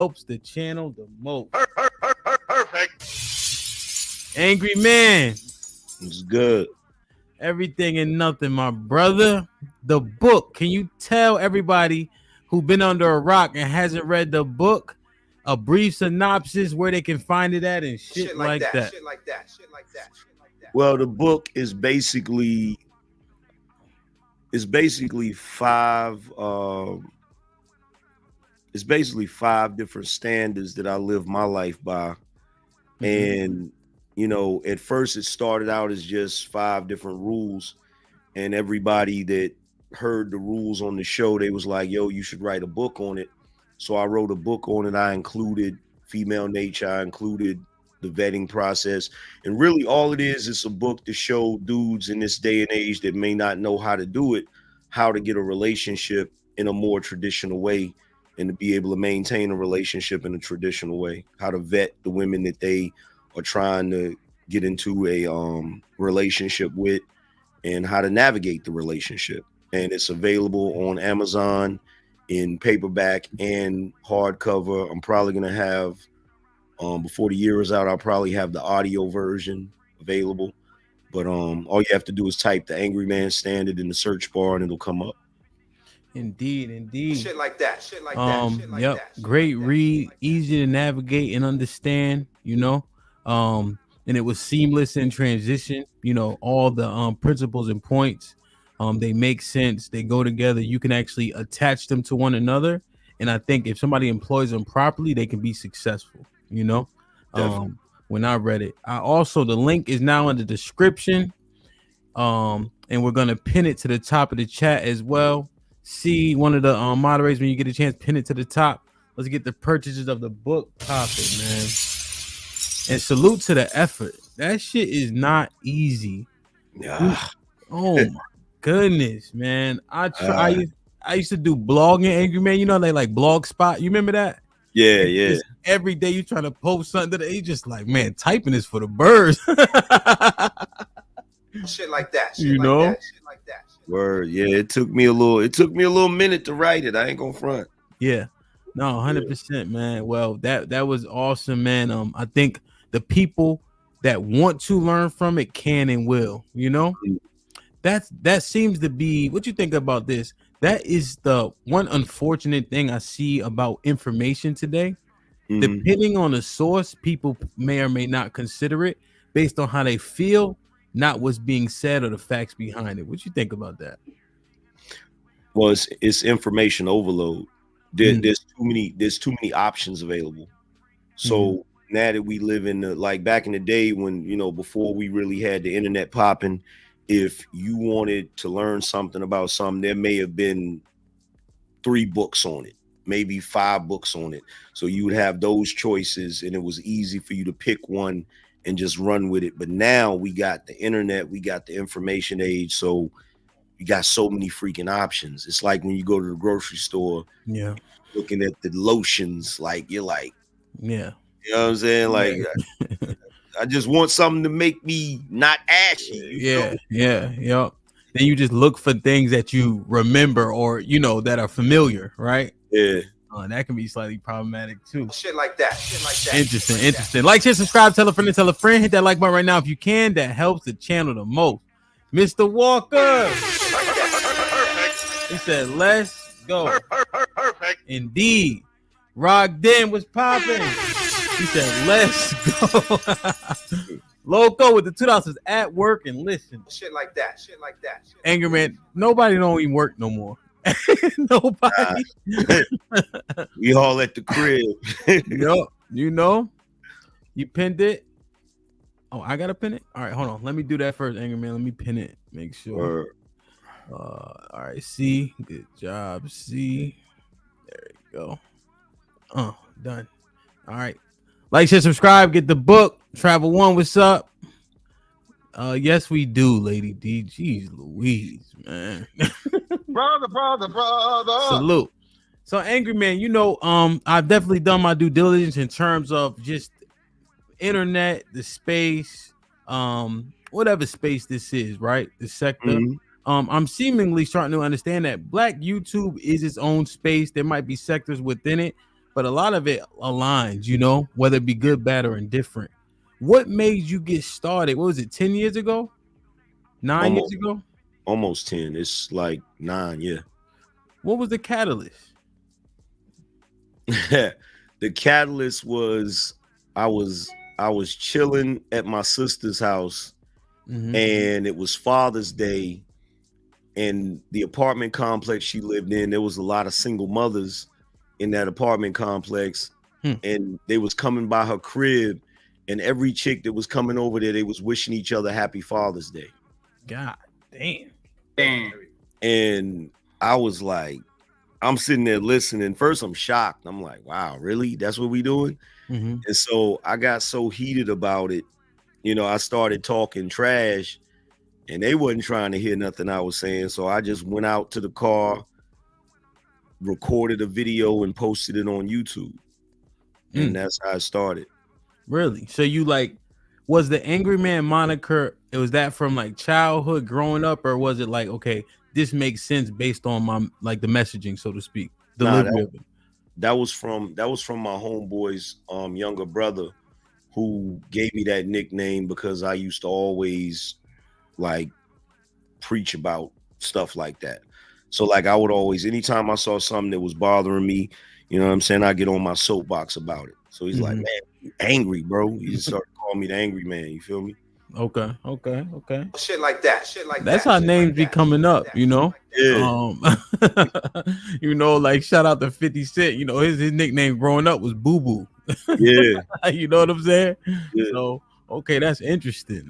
helps the channel the most. Perfect. Angry Man, It's good. everything and nothing, my brother. The book. Can you tell everybody who been under a rock and hasn't read the book a brief synopsis where they can find it at and shit like that? Well, the book is basically five. It's basically five different standards that I live my life by, and at first it started out as just five different rules, and everybody that heard the rules on the show, they was like, yo, you should write a book on it. So I wrote a book on it. I included female nature, I included the vetting process, and really all it is a book to show dudes in this day and age that may not know how to do it, how to get a relationship in a more traditional way, and to be able to maintain a relationship in a traditional way, how to vet the women that they are trying to get into a relationship with, and how to navigate the relationship. And it's available on Amazon in paperback and hardcover. I'm probably going to have, before the year is out, I'll probably have the audio version available. But all you have to do is type the Angry Man Standard in the search bar and it'll come up. Indeed. Shit like that. Great read, easy to navigate and understand, and it was seamless in transition. All the principles and points, they make sense, they go together. You can actually attach them to one another, and I think if somebody employs them properly, they can be successful. When I read it, the link is now in the description, and we're gonna pin it to the top of the chat as well. See one of the moderators when you get a chance, pin it to the top. Let's get the purchases of the book popping, man. And salute to the effort. That shit is not easy. Oh my goodness, man. I used to do blogging, Angry Man. They like Blog Spot. You remember that? Yeah. Just every day you trying to post something that you just like, man, typing is for the birds. Shit like that. Word. Yeah, it took me a little minute to write it. I ain't gonna front. Yeah. No, 100%, man. Well, that was awesome, man. I think the people that want to learn from it can and will, that seems to be what you think about this. That is the one unfortunate thing I see about information today. Depending on the source, people may or may not consider it based on how they feel, not what's being said or the facts behind it. What you think about that? Well, it's information overload. There's too many options available. So now that we live in like back in the day when, before we really had the internet popping, if you wanted to learn something about something, there may have been 3 books on it, maybe 5 books on it. So you would have those choices and it was easy for you to pick one and just run with it. But now we got the internet, we got the information age. So you got so many freaking options. It's like when you go to the grocery store, looking at the lotions, like you're like, you know what I'm saying? Like, I just want something to make me not ashy. Yeah. Then you just look for things that you remember or, that are familiar, right? Yeah. That can be slightly problematic too. Shit like that. Interesting. Like, share, subscribe, tell a friend, and tell a friend. Hit that like button right now if you can. That helps the channel the most. Mr. Walker. He said, let's go. Perfect. Indeed. Rock Den was popping. He said, let's go. Loco with the $2 at work and listen. Shit like that. Angry Man, nobody don't even work no more. Nobody. We all at the crib. You pinned it. Oh, I gotta pin it. All right, hold on. Let me do that first, Angry Man. Let me pin it. Make sure. All right. C. Good job. C. There you go. Done. All right. Like, share, subscribe. Get the book. Travel One. What's up? Yes, we do, Lady D. Jeez Louise, man. brother. Salute. So, Angry Man, I've definitely done my due diligence in terms of just internet, the space, whatever space this is, right? The sector. I'm seemingly starting to understand that Black YouTube is its own space. There might be sectors within it, but a lot of it aligns, you know, whether it be good, bad, or indifferent. What made you get started? What was it, 10 years ago? 9 years Almost ago? almost 10. It's like 9, yeah. What was the catalyst? The catalyst was I was I was chilling at my sister's house, Mm-hmm. and it was Father's Day, and the apartment complex she lived in, there was a lot of single mothers in that apartment complex, Hmm. and they was coming by her crib, and every chick that was coming over there, they was wishing each other happy Father's Day. God damn. Damn. And I was like, I'm sitting there listening. First, I'm shocked. I'm like, wow, really? That's what we doing? Mm-hmm. And so I got so heated about it. You know, I started talking trash, and they wasn't trying to hear nothing I was saying. So I just went out to the car, recorded a video, and posted it on YouTube. And that's how it started. Really? So you like, was the Angry Man moniker, it was that from like childhood growing up, or was it like, okay, this makes sense based on my like the messaging, so to speak, Nah, delivery of it? that was from my homeboy's younger brother, who gave me that nickname because I used to always like preach about stuff like that. So like I would always, anytime I saw something that was bothering me, you know what I'm saying, I get on my soapbox about it. So he's like, Mhm. man, you angry, bro. He just started calling me the Angry Man. You feel me? Okay. Shit like that. Shit like That's that. how Shit names like be that. coming up, you know. Yeah. You know, like shout out to 50 Cent. You know, his nickname growing up was Boo Boo. Yeah. You know what I'm saying? Yeah. So okay, that's interesting.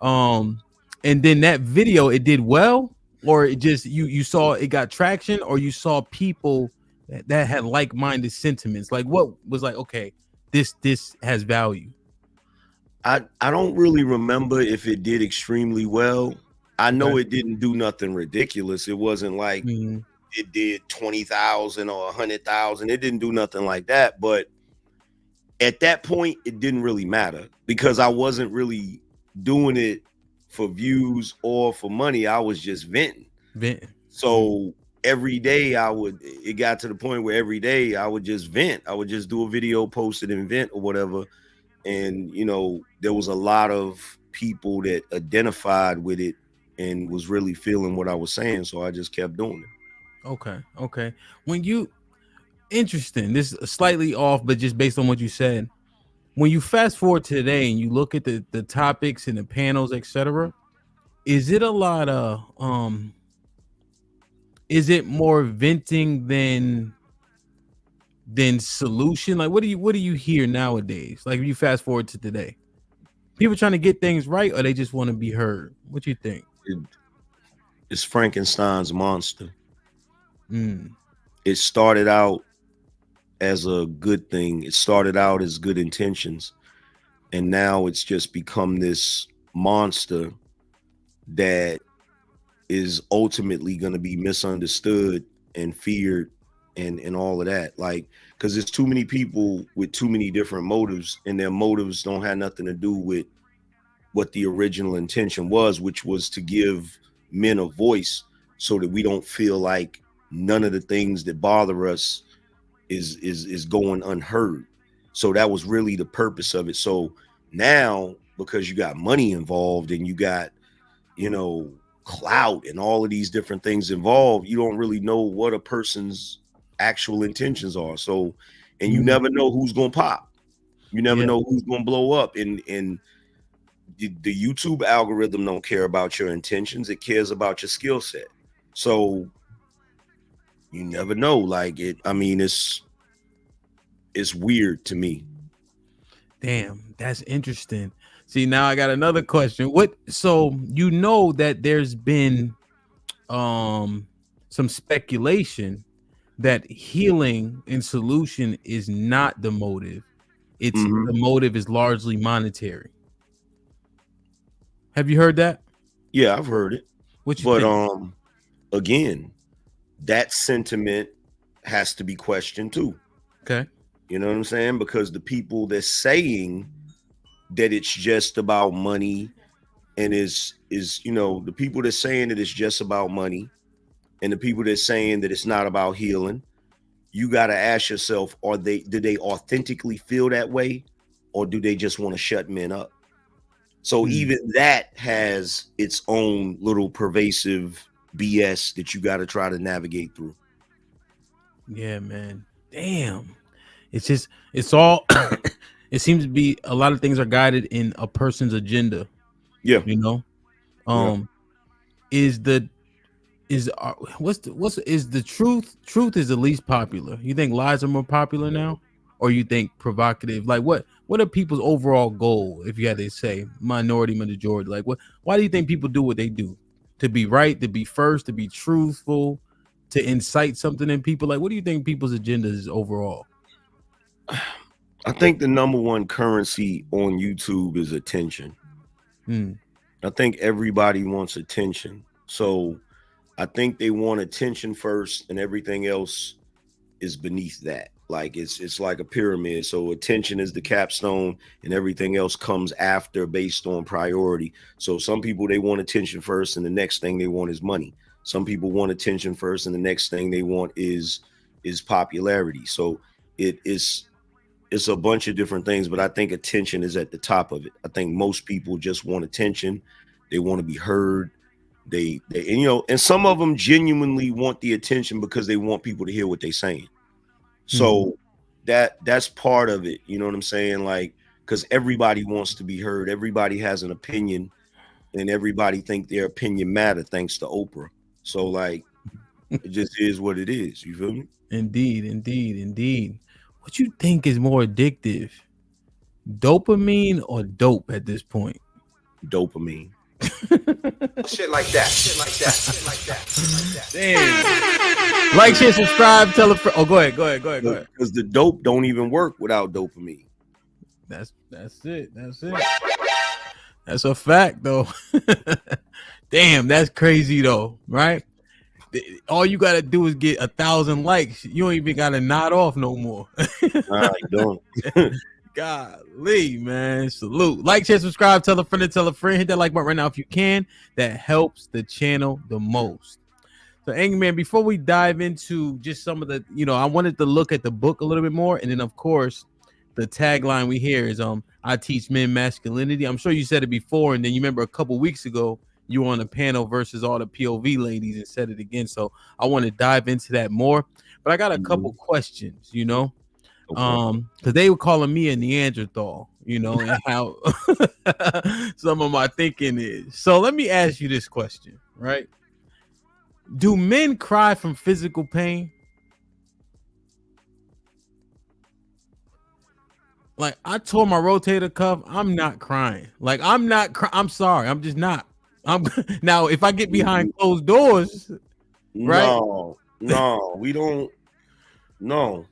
And then that video, it did well, or it just you saw it got traction, or you saw people that had like-minded sentiments. Like what was like, okay, this has value. I don't really remember if it did extremely well. I know Okay. it didn't do nothing ridiculous. It wasn't like Mhm. it did 20,000 or 100,000. It didn't do nothing like that. But at that point, it didn't really matter because I wasn't really doing it for views or for money. I was just venting. Venting. So every day it got to the point where every day I would just vent. I would just do a video, post it, and vent or whatever. And, you know, there was a lot of people that identified with it and was really feeling what I was saying. So I just kept doing it. Okay. When you interesting, this is slightly off, but just based on what you said, when you fast forward to today and you look at the topics and the panels, etc., is it a lot of is it more venting than solution? Like what do you hear nowadays? Like if you fast forward to today, people trying to get things right, or they just want to be heard? What you think? It's Frankenstein's monster. Mm. It started out as a good thing. It started out as good intentions. And now it's just become this monster that is ultimately going to be misunderstood and feared and all of that. Like, because there's too many people with too many different motives, and their motives don't have nothing to do with what the original intention was, which was to give men a voice so that we don't feel like none of the things that bother us is going unheard. So that was really the purpose of it. So now, because you got money involved and you got, you know, clout and all of these different things involved, you don't really know what a person's actual intentions are. So, and you never know who's gonna pop. You never know who's gonna blow up. And the YouTube algorithm don't care about your intentions; it cares about your skill set. So you never know. Like it, I mean, it's weird to me. Damn, that's interesting. See, now I got another question. So you know that there's been some speculation that healing and solution is not the motive. It's the motive is largely monetary. Have you heard that? Yeah, I've heard it. What you But think? again, that sentiment has to be questioned too. Okay. You know what I'm saying? Because the people that's saying that it's just about money and is you know, the people that's saying that it's just about money and the people that's saying that it's not about healing, you got to ask yourself, do they authentically feel that way, or do they just want to shut men up? So even that has its own little pervasive BS that you got to try to navigate through. Yeah, man. Damn. It's all it seems to be a lot of things are guided in a person's agenda. Yeah. You know? Is the truth is the least popular? You think lies are more popular now? Or you think provocative? Like what are people's overall goal, if you had to say minority, majority? Like why do you think people do what they do? To be right, to be first, to be truthful, to incite something in people? Like what do you think people's agenda is overall? I think the number one currency on YouTube is attention. I think everybody wants attention. So I think they want attention first, and everything else is beneath that. Like it's like a pyramid. So attention is the capstone, and everything else comes after based on priority. So some people, they want attention first, and the next thing they want is money. Some people want attention first, and the next thing they want is popularity. So it's a bunch of different things, but I think attention is at the top of it. I think most people just want attention. They want to be heard. They and some of them genuinely want the attention because they want people to hear what they're saying. So that's part of it. You know what I'm saying? Like, because everybody wants to be heard. Everybody has an opinion, and everybody think their opinion matter thanks to Oprah. So like, it just is what it is. You feel me? Indeed. What you think is more addictive, dopamine or dope at this point? Dopamine. Shit like that. Damn. Like, share, subscribe, tell a friend. Oh, go ahead. Because the dope don't even work without dopamine. That's it. That's a fact, though. Damn, that's crazy, though, right? All you gotta do is get 1,000 likes. You don't even gotta nod off no more. Nah, you don't. Golly, man. Salute. Like, share, subscribe, tell a friend. Hit that like button right now if you can. That helps the channel the most. So, ANGRYMAN, before we dive into just some of the, I wanted to look at the book a little bit more. And then, of course, the tagline we hear is I teach men masculinity. I'm sure you said it before. And then you remember a couple weeks ago, you were on a panel versus all the POV ladies and said it again. So I want to dive into that more. But I got a couple questions, because they were calling me a Neanderthal, and how some of my thinking is. So let me ask you this question, right? Do men cry from physical pain? Like, I tore my rotator cuff. I'm not crying. Like, I'm sorry. I'm just not. Now, if I get behind closed doors, right? No, we don't. No,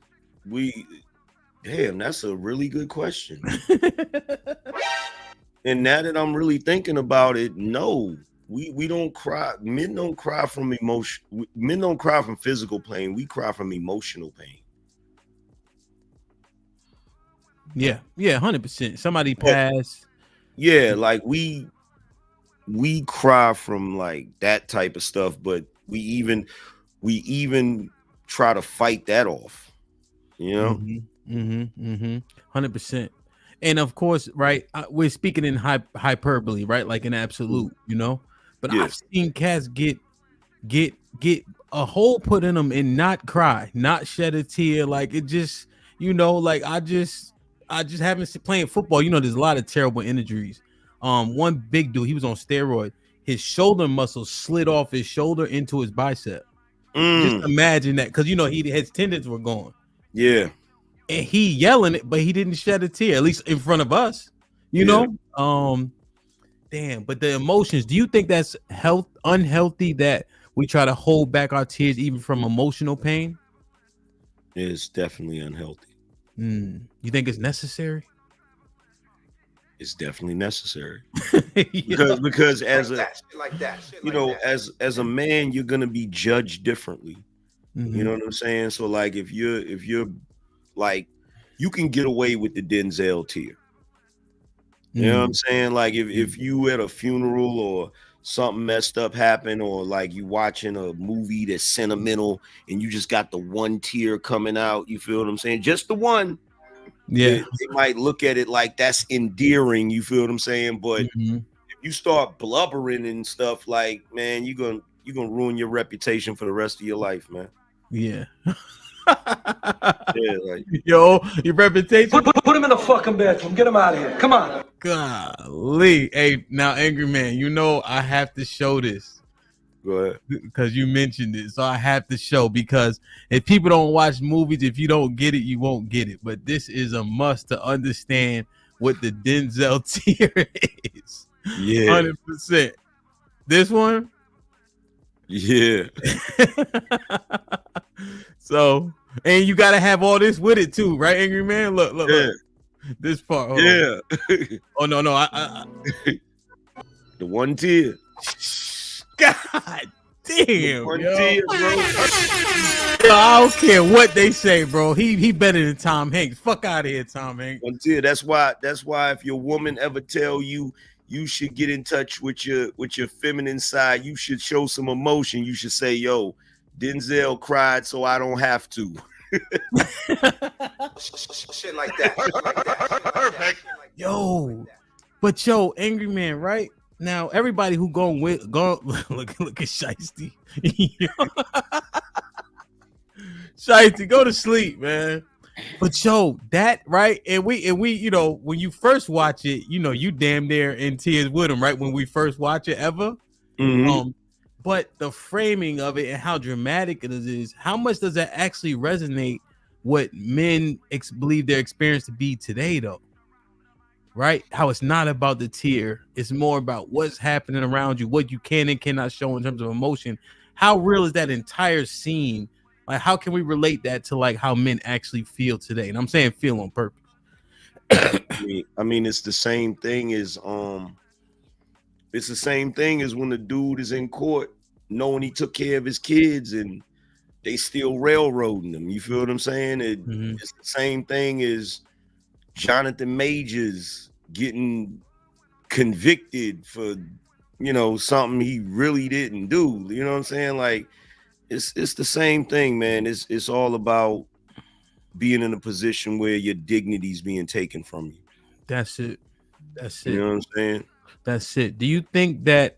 damn, that's a really good question. And now that I'm really thinking about it, no, we don't cry. Men don't cry from emotion. Men don't cry from physical pain. We cry from emotional pain. Yeah, 100%. Somebody passed. Yeah, like we cry from like that type of stuff, but we even try to fight that off, 100%. And of course, right, we're speaking in hyperbole, right, like an absolute, but I've seen cats get a hole put in them and not cry, not shed a tear. Like, it just, like, I just haven't playing football. There's a lot of terrible injuries. One big dude, he was on steroid. His shoulder muscle slid off his shoulder into his bicep. Just imagine that, because his tendons were gone. Yeah, and he yelling it, but he didn't shed a tear, at least in front of us. Damn. But the emotions. Do you think that's unhealthy that we try to hold back our tears even from emotional pain? It's definitely unhealthy. You think it's necessary? It's definitely necessary. because as as a man, you're gonna be judged differently. You know what I'm saying? So like, if you're like, you can get away with the Denzel tear. You know what I'm saying? Like, if you at a funeral or something messed up happen, or like you watching a movie that's sentimental and you just got the one tear coming out. You feel what I'm saying? Just the one. Yeah. They might look at it like that's endearing. You feel what I'm saying? But Mm-hmm. if you start blubbering and stuff, like, man, you're gonna ruin your reputation for the rest of your life, man. Yeah. Yeah, like, yo, your reputation. Put him in the fucking bedroom. Get him out of here. Come on. Golly. Hey, now, Angry Man, you know I have to show this. go ahead. Because you mentioned it, so I have to show, because if people don't watch movies, if you don't get it, you won't get it. But this is a must to understand what the Denzel tier is. Yeah. 100%. This one? Yeah. So, and you got to have all this with it too, right, Angry Man? Look, Yeah. look. This part. Hold Yeah. on. Oh, no. I The one tear. God damn, One yo. tear, bro. I don't care what they say, bro. He better than Tom Hanks. Fuck out of here, Tom Hanks. One tear. That's why if your woman ever tell you should get in touch with your feminine side, you should show some emotion. You should say, yo, Denzel cried so I don't have to. Shit like that. Perfect. Yo, but yo, Angry Man, right? Now, everybody who go look at Shiesty. Shiesty, go to sleep, man. But yo, that right, and we, you know, when you first watch it, you know, you damn near in tears with him, right? When we first watch it ever. Mm-hmm. But the framing of it and how dramatic it is, how much does that actually resonate what men believe their experience to be today, though? Right? How it's not about the tear. It's more about what's happening around you, what you can and cannot show in terms of emotion. How real is that entire scene? Like, how can we relate that to like how men actually feel today? And I'm saying feel on purpose. I mean, it's the same thing as it's the same thing as when the dude is in court knowing he took care of his kids and they still railroading them. You feel what I'm saying? It's the same thing as Jonathan Majors getting convicted for, you know, something he really didn't do. You know what I'm saying? Like, it's the same thing, man. It's all about being in a position where your dignity's being taken from you. That's it. You know what I'm saying? That's it. Do you think that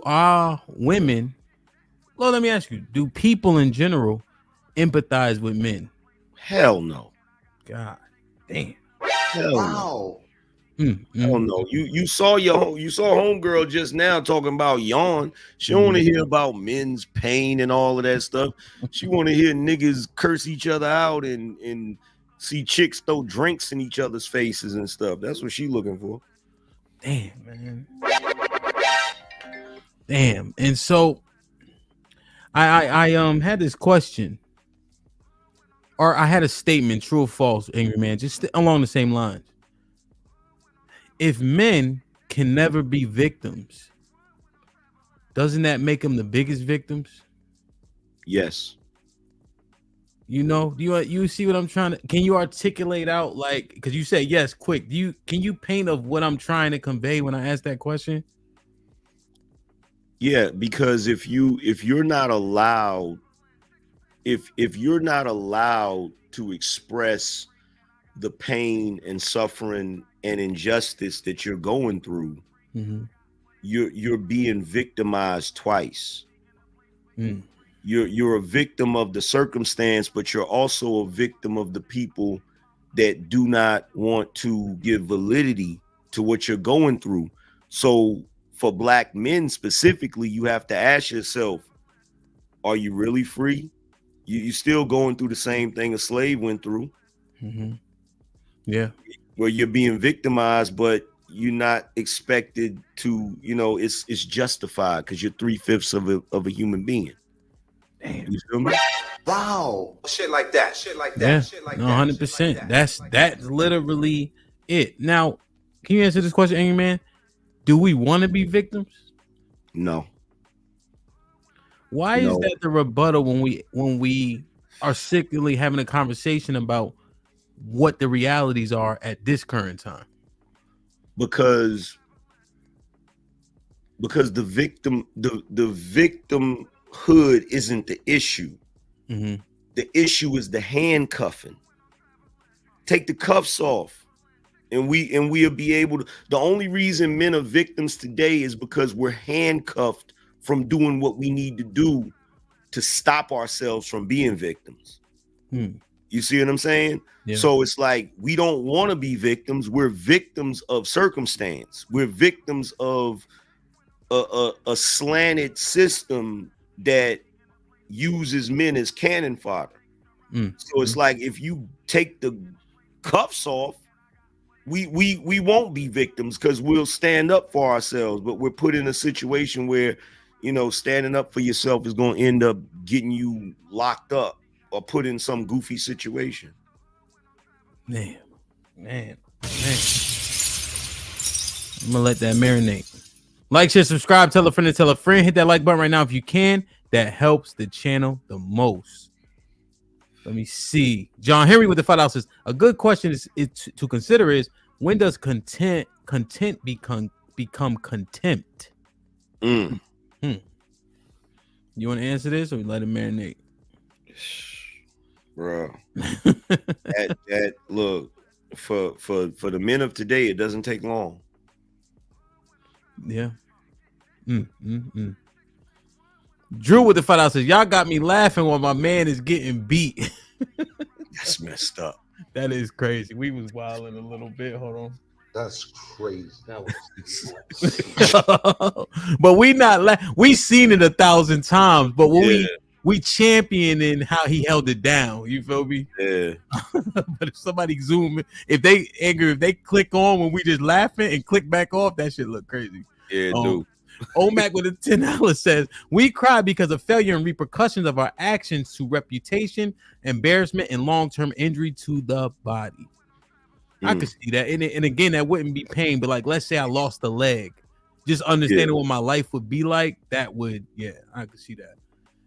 our women, well, let me ask you, do people in general empathize with men? Hell no. God damn. Hell Wow. Hell no. You saw homegirl just now talking about yawn. She don't want to hear about men's pain and all of that stuff. She want to hear niggas curse each other out and see chicks throw drinks in each other's faces and stuff. That's what she looking for. Damn, man. Damn. And so I had this question, or I had a statement, true or false, Angry Man, just along the same lines. If men can never be victims, doesn't that make them the biggest victims? Yes. You know, you see what I'm trying to? Can you articulate out, like, because you said yes, quick. Can you paint of what I'm trying to convey when I ask that question? Yeah, because if you're not allowed, if you're not allowed to express the pain and suffering and injustice that you're going through, you're being victimized twice. You're a victim of the circumstance, but you're also a victim of the people that do not want to give validity to what you're going through. So for Black men specifically, you have to ask yourself, are you really free? You're still going through the same thing a slave went through. Yeah. Where you're being victimized, but you're not expected to, you know, it's justified because you're 3/5 of a human being. Damn. You feel me? Wow. Shit like that. Shit like that. Yeah. Shit like No, that. 100%. That's literally it. Now, can you answer this question, Angry Man? Do we want to be victims? No. Why is that the rebuttal when we are secretly having a conversation about what the realities are at this current time? Because because the victimhood isn't the issue. Mm-hmm. The issue is the handcuffing. Take the cuffs off, and we'll be able to. The only reason men are victims today is because we're handcuffed from doing what we need to do to stop ourselves from being victims. You see what I'm saying? Yeah. So it's like we don't want to be victims. We're victims of circumstance. We're victims of a slanted system that uses men as cannon fodder. So it's like if you take the cuffs off, we won't be victims because we'll stand up for ourselves. But we're put in a situation where, you know, standing up for yourself is going to end up getting you locked up or put in some goofy situation. Man. I'm gonna let that marinate. Like, share, subscribe, tell a friend to tell a friend. Hit that like button right now if you can. That helps the channel the most. Let me see. John Henry with the $5 says, a good question is to consider is, when does content become contempt? You want to answer this or we let it marinate? Bro, that look, for the men of today, it doesn't take long. Yeah. Drew with the $5 says, y'all got me laughing while my man is getting beat. That's messed up. That is crazy. We was wilding a little bit. Hold on. That's crazy. That was But we seen it 1,000 times, but when we championing how he held it down. You feel me? Yeah. But if somebody zoom in, if they click on when we just laughing and click back off, that shit look crazy. Yeah, dude. Omac with a $10 says, we cry because of failure and repercussions of our actions to reputation, embarrassment, and long-term injury to the body. I could see that. And again, that wouldn't be pain, but like, let's say I lost a leg. Just understanding what my life would be like, that would, I could see that.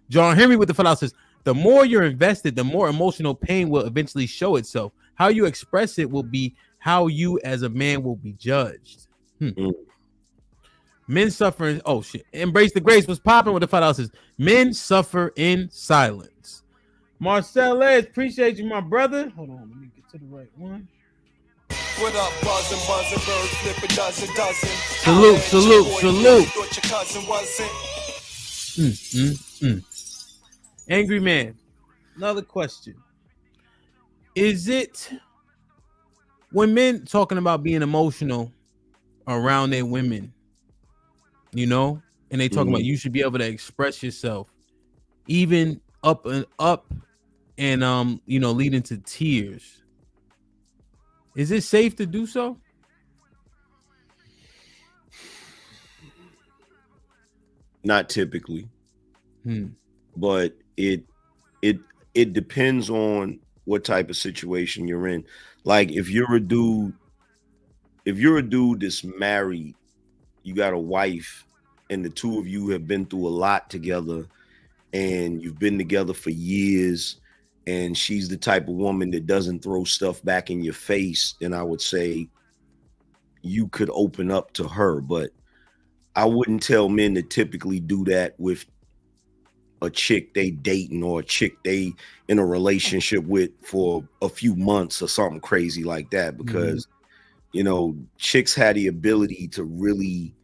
John Henry with the $5 says, the more you're invested, the more emotional pain will eventually show itself. How you express it will be how you as a man will be judged. Men suffer. Oh shit! Embrace the grace was popping with the $5 says, men suffer in silence. Marcel, appreciate you, my brother. Hold on, let me get to the right one. What up, buzzing, bird flip a dozen. Salute. Thought your cousin wasn't. Angry man. Another question. Is it when men talking about being emotional around their women, you know, and they talking about you should be able to express yourself even up and you know, leading to tears? Is it safe to do so? Not typically. But it depends on what type of situation you're in. Like if you're a dude that's married, you got a wife, and the two of you have been through a lot together, and you've been together for years, and she's the type of woman that doesn't throw stuff back in your face, then I would say you could open up to her. But I wouldn't tell men to typically do that with a chick they dating or a chick they in a relationship with for a few months or something crazy like that, because you know, chicks had the ability to really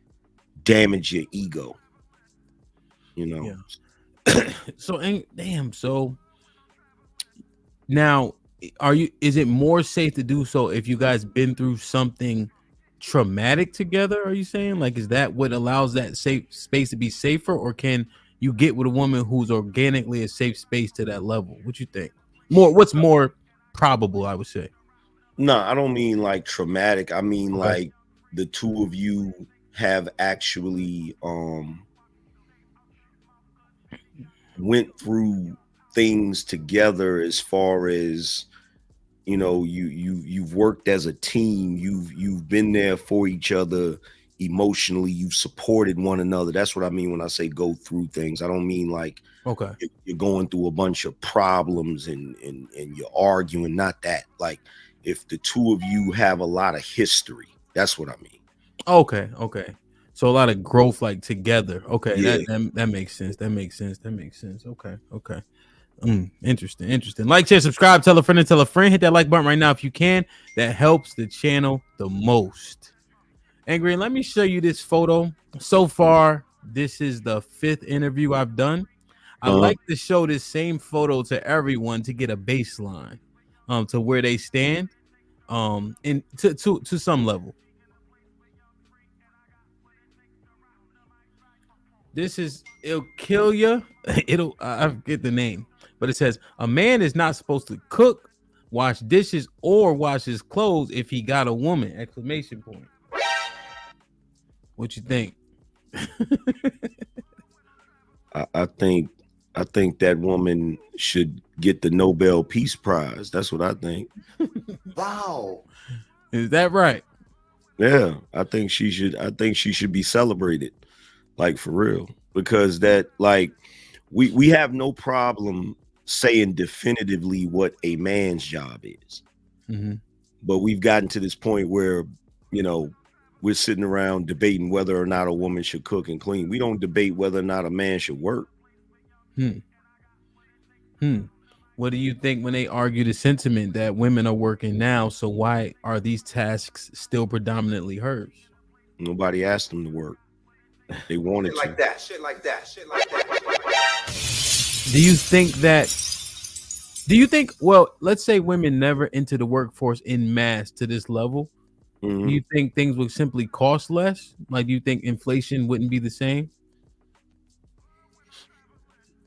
damage your ego, you know. So now is it more safe to do so if you guys been through something traumatic together? Are you saying, like, is that what allows that safe space to be safer, or can you get with a woman who's organically a safe space to that level? What you think? What's more probable, I would say? No, I don't mean like traumatic. I mean like the two of you have actually went through things together, as far as, you know, you've worked as a team, you've been there for each other emotionally, you've supported one another. That's what I mean when I say go through things. I don't mean like you're going through a bunch of problems and you're arguing. Not that. Like if the two of you have a lot of history, that's what I mean. Okay. So a lot of growth like together. Okay, Yeah. that makes sense. That makes sense. Okay. Interesting. Like, share, subscribe, tell a friend and tell a friend. Hit that like button right now if you can. That helps the channel the most. Angry, let me show you this photo. So far, this is the 5th interview I've done. I like to show this same photo to everyone to get a baseline, to where they stand, and to some level. This is it'll kill you. I forget the name, but it says a man is not supposed to cook, wash dishes, or wash his clothes if he got a woman! Exclamation point. What you think? I think that woman should get the Nobel Peace Prize. That's what I think. Wow. Is that right? Yeah, I think she should be celebrated, like, for real, because that, like, we have no problem saying definitively what a man's job is, but we've gotten to this point where, you know, we're sitting around debating whether or not a woman should cook and clean. We don't debate whether or not a man should work. What do you think when they argue the sentiment that women are working now? So why are these tasks still predominantly hers? Nobody asked them to work. They wanted Shit like that. Shit like that. Shit like that. Do you think, well, let's say women never enter the workforce in mass to this level. Do you think things would simply cost less? Like, do you think inflation wouldn't be the same?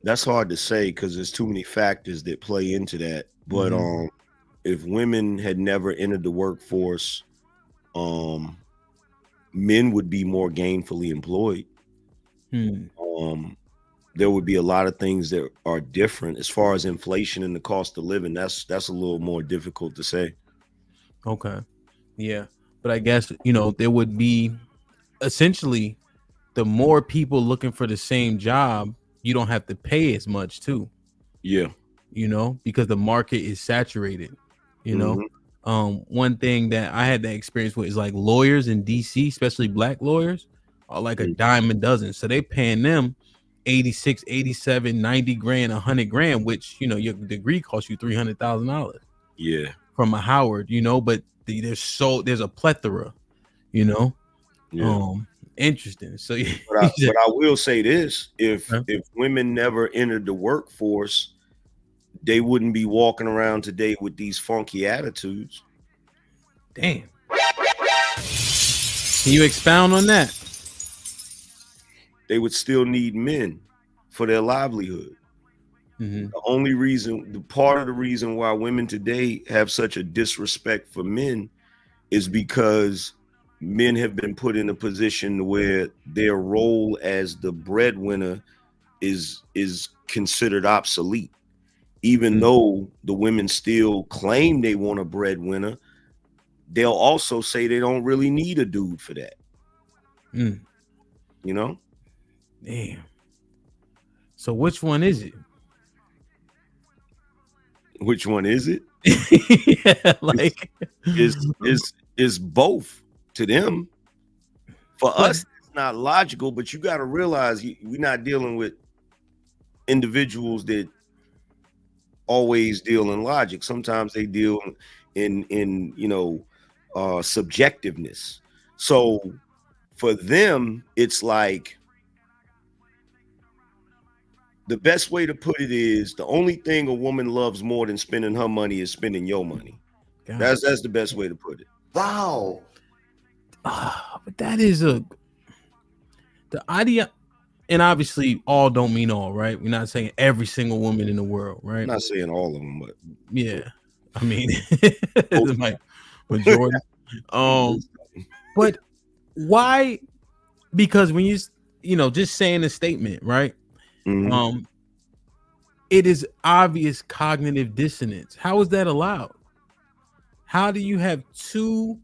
That's hard to say because there's too many factors that play into that. But if women had never entered the workforce, men would be more gainfully employed. There would be a lot of things that are different as far as inflation and the cost of living. That's a little more difficult to say. Okay. Yeah. But I guess, you know, there would be essentially the more people looking for the same job, you don't have to pay as much too. Yeah. You know, because the market is saturated, you know. One thing that I had that experience with is like lawyers in DC, especially black lawyers, are like a dime a dozen. So they paying them 86, 87, 90 grand, 100 grand, which, you know, your degree costs you $300,000. Yeah. From a Howard, you know, but there's a plethora, you know. Yeah. Interesting. So but I will say this: if women never entered the workforce, they wouldn't be walking around today with these funky attitudes. Damn. Can you expound on that? They would still need men for their livelihood. The part of the reason why women today have such a disrespect for men is because men have been put in a position where their role as the breadwinner is considered obsolete. Even though the women still claim they want a breadwinner, they'll also say they don't really need a dude for that. You know? Damn. So which one is it? Which one is it? Yeah, like is both to them. For us, it's not logical, but you got to realize we're not dealing with individuals that always deal in logic. Sometimes they deal in you know, subjectiveness. So for them, it's like, the best way to put it is the only thing a woman loves more than spending her money is spending your money. That's the best way to put it. Wow. But that is the idea, and obviously all don't mean all, right? We're not saying every single woman in the world, right? I'm not saying all of them, but yeah, I mean, like majority. But why? Because when you know, just saying a statement, right? It is obvious cognitive dissonance. How is that allowed? How do you have two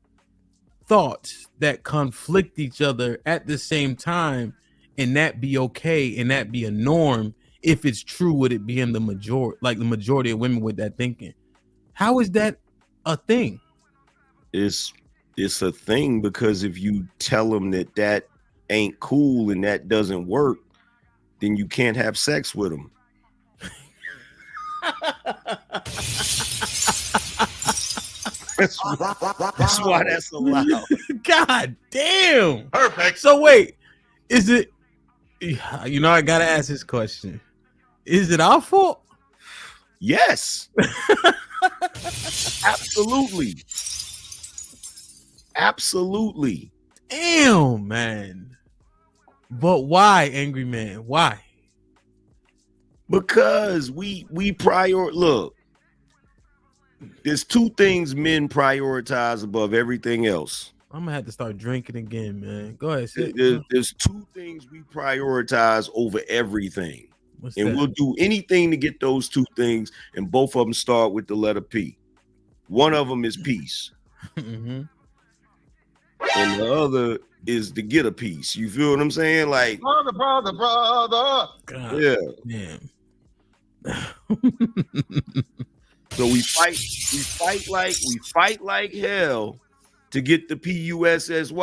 thoughts that conflict each other at the same time and that be okay and that be a norm? If it's true, would it be in the majority of women with that thinking? How is that a thing? It's a thing because if you tell them that ain't cool and that doesn't work, then you can't have sex with them. That's why that's allowed. God damn. Perfect. So wait, is it? You know, I gotta ask this question. Is it our fault? Yes. Absolutely. Absolutely. Damn, man. But why, Angry Man? Why? Because we look. There's two things men prioritize above everything else. I'm gonna have to start drinking again, man. Go ahead. Sit. There's two things we prioritize over everything. What's And that? we'll do anything to get those two things, and both of them start with the letter P. One of them is peace, Mhm. and the other is to get a piece. You feel what I'm saying? Like, Brother. God yeah. damn. So we fight like hell to get the PUSSY,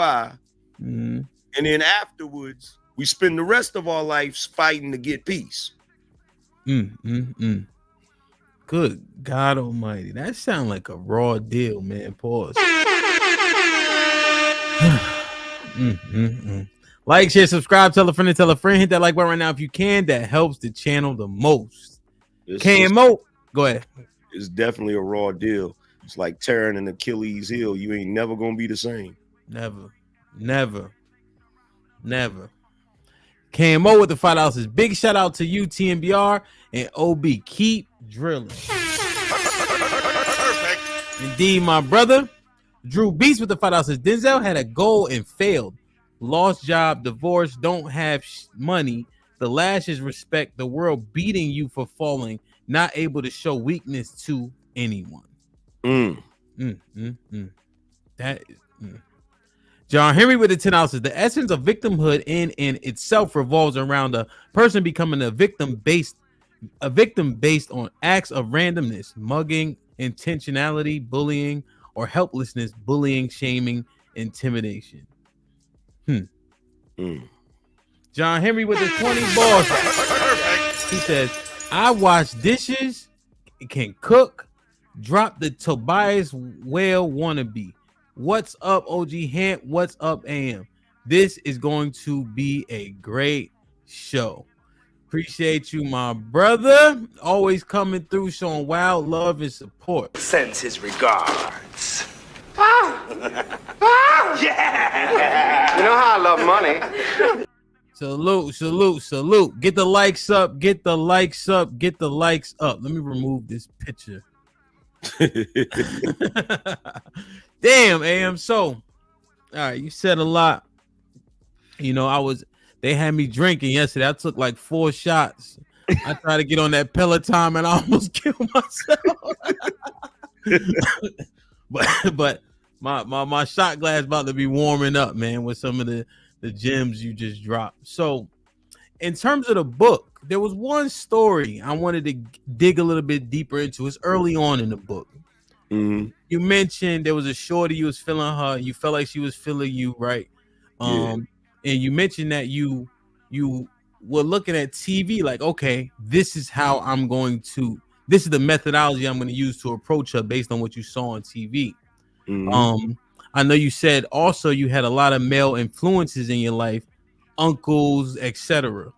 Mhm. and then afterwards we spend the rest of our lives fighting to get peace. Good God Almighty, that sounds like a raw deal, man. Pause. Like, share, subscribe, tell a friend, hit that like button right now if you can. That helps the channel the most. KMO, go ahead. It's definitely a raw deal. It's like tearing an Achilles heel. You ain't never gonna be the same. Never. KMO with the $5 is big shout out to you, TMBR and OB. Keep drilling. Indeed, my brother. Drew Beast with the $5 is Denzel had a goal and failed. Lost job, divorce, don't have money. The lash is respect, the world beating you for falling, not able to show weakness to anyone. That is. John Henry with the $10 is the essence of victimhood in itself revolves around a person becoming a victim based on acts of randomness, mugging, intentionality, bullying, or helplessness, bullying, shaming, intimidation. John Henry with the 20 balls. He says, I wash dishes, can cook, drop the Tobias Whale wannabe. What's up, OG Hant? What's up, AM? This is going to be a great show. Appreciate you, my brother. Always coming through, showing wild love and support. Sends his regards. Yeah. You know how I love money. Salute. Get the likes up. Let me remove this picture. Damn, AM. So, all right, you said a lot. You know, they had me drinking yesterday. I took like 4 shots. I tried to get on that Peloton and I almost killed myself. but my shot glass about to be warming up, man, with some of the gems you just dropped. So, in terms of the book, there was one story I wanted to dig a little bit deeper into. It's early on in the book. Mm-hmm. You mentioned there was a shorty, you was feeling her, you felt like she was feeling you, right? And you mentioned that you were looking at TV like, okay, this is the methodology I'm going to use to approach her based on what you saw on TV. Mm-hmm. I know you said also you had a lot of male influences in your life, uncles, etc.,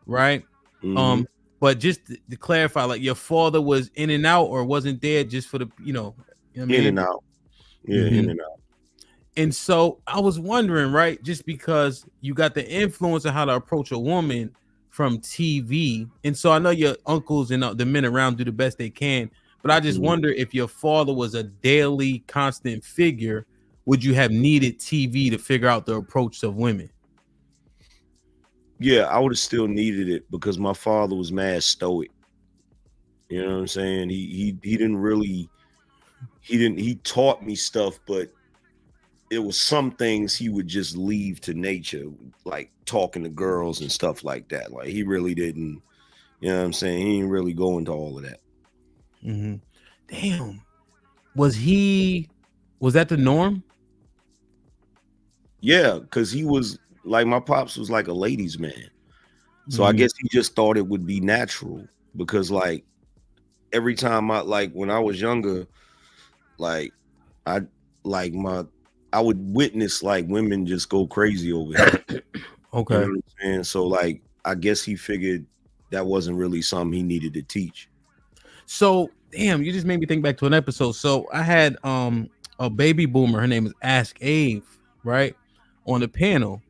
right? Mm-hmm. But just to clarify, like your father was in and out or wasn't there just for the, you know what I mean? In and out. Yeah, in and out. And so I was wondering, right, just because you got the influence of how to approach a woman from TV. And so I know your uncles and the men around do the best they can, but I just wonder if your father was a daily constant figure, would you have needed TV to figure out the approach of women? Yeah, I would have still needed it because my father was mad stoic. You know what I'm saying? He taught me stuff, but it was some things he would just leave to nature, like talking to girls and stuff like that. Like he really didn't, you know what I'm saying? He didn't really go into all of that. Damn. Was that the norm? Yeah, because he was like my pops was like a ladies' man. So I guess he just thought it would be natural because like every time when I was younger, like I like I would witness like women just go crazy over him. Okay. You know what I'm saying? So like I guess he figured that wasn't really something he needed to teach. So damn, you just made me think back to an episode. So I had a baby boomer, her name is Ask Ave, right? On the panel.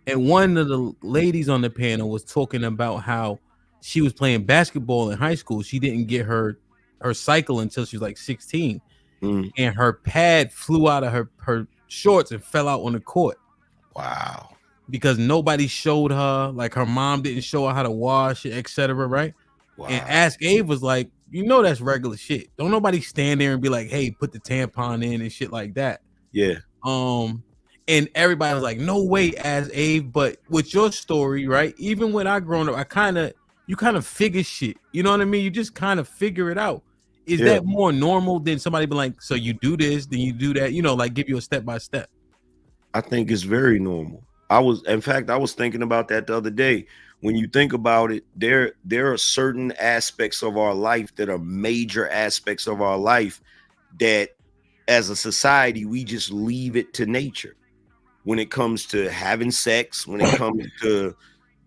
And one of the ladies on the panel was talking about how she was playing basketball in high school. She didn't get her cycle until she was like 16. And her pad flew out of her shorts and fell out on the court. Wow. Because nobody showed her, like her mom didn't show her how to wash it, etc. Right? Wow. And Ask Abe was like, that's regular shit. Don't nobody stand there and be like, hey, put the tampon in and shit like that. Yeah. And everybody was like, no way, Ask Abe. But with your story, right? Even when I grown up, you kind of figure shit. You know what I mean? You just kind of figure it out. Is that more normal than somebody be like, so you do this, then you do that, like give you a step by step? I think it's very normal. In fact, I was thinking about that the other day. When you think about it, there are certain aspects of our life that are major aspects of our life that as a society, we just leave it to nature. When it comes to having sex, when it comes to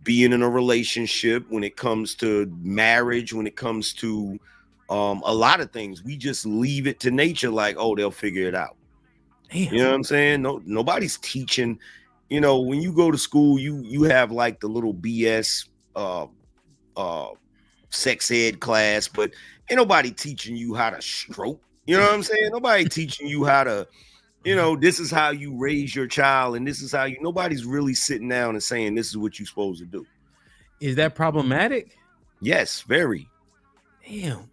being in a relationship, when it comes to marriage, when it comes to a lot of things, we just leave it to nature. Like, oh, they'll figure it out. Damn. You know what I'm saying? Nobody's teaching. When you go to school, you have like the little BS sex ed class, but ain't nobody teaching you how to stroke. You know what I'm saying? Nobody teaching you how to, this is how you raise your child, and this is how nobody's really sitting down and saying this is what you're supposed to do. Is that problematic? Yes, very. Damn.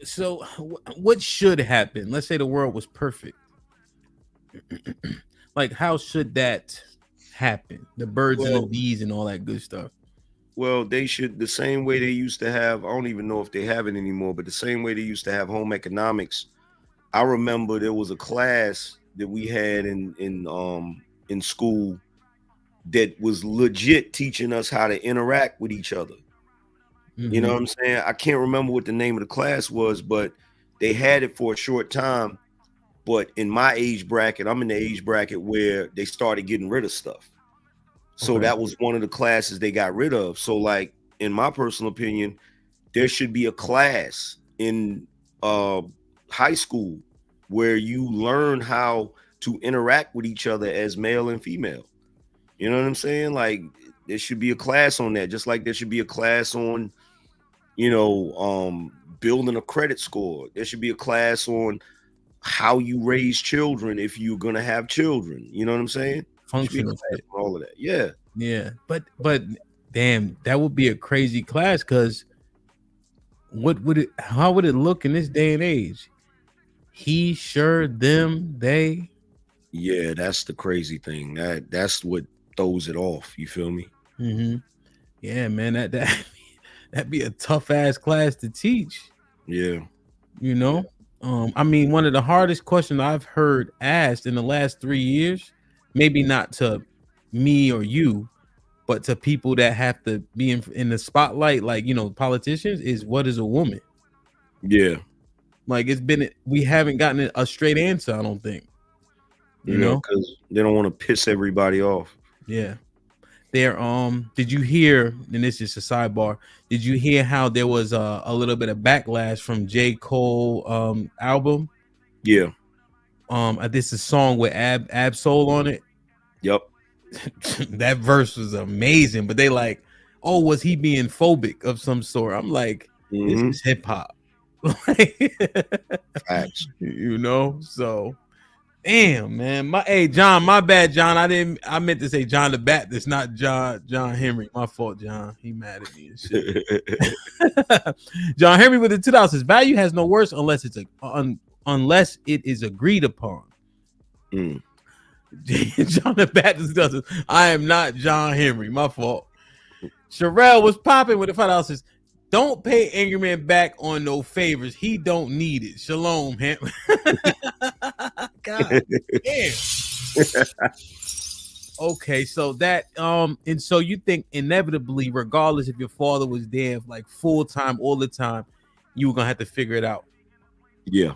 So what should happen? Let's say the world was perfect. Like, how should that happen? The birds and the bees and all that good stuff. Well, they should, the same way they used to have, I don't even know if they have it anymore, but the same way they used to have home economics. I remember there was a class that we had in school that was legit teaching us how to interact with each other. You know what I'm saying? I can't remember what the name of the class was, but they had it for a short time. But in my age bracket, I'm in the age bracket where they started getting rid of stuff. So that was one of the classes they got rid of. So like, in my personal opinion, there should be a class in high school where you learn how to interact with each other as male and female. You know what I'm saying? Like, there should be a class on that, just like there should be a class on, building a credit score. There should be a class on how you raise children if you're gonna have children. You know what I'm saying? Functional shit. All of that. Yeah. But damn, that would be a crazy class, because how would it look in this day and age? He, sure, them, they. Yeah, that's the crazy thing. That's what throws it off. You feel me? Yeah, man, that'd be a tough ass class to teach. Yeah. I mean, one of the hardest questions I've heard asked in the last 3 years, maybe not to me or you, but to people that have to be in the spotlight, like, politicians, is what is a woman? Yeah. Like, we haven't gotten a straight answer, I don't think. Because they don't want to piss everybody off. Yeah. Did you hear, and this is a sidebar, did you hear how there was a little bit of backlash from J. Cole album? Yeah. This is a song with Ab-Soul on it. Yep. That verse was amazing, but they like, oh, was he being phobic of some sort? I'm like, this is hip hop. Facts. So damn, man. John, my bad, John. I meant to say John the Baptist, not John Henry. My fault, John. He mad at me and shit. John Henry with the $2 says value has no worth unless it is agreed upon. John the Baptist doesn't. I am not John Henry. My fault. Sherelle was popping with the $5 says, don't pay ANGRYMAN back on no favors. He don't need it. Shalom, God damn. Okay, so that and so you think inevitably, regardless if your father was there like full time all the time, you were gonna have to figure it out. Yeah.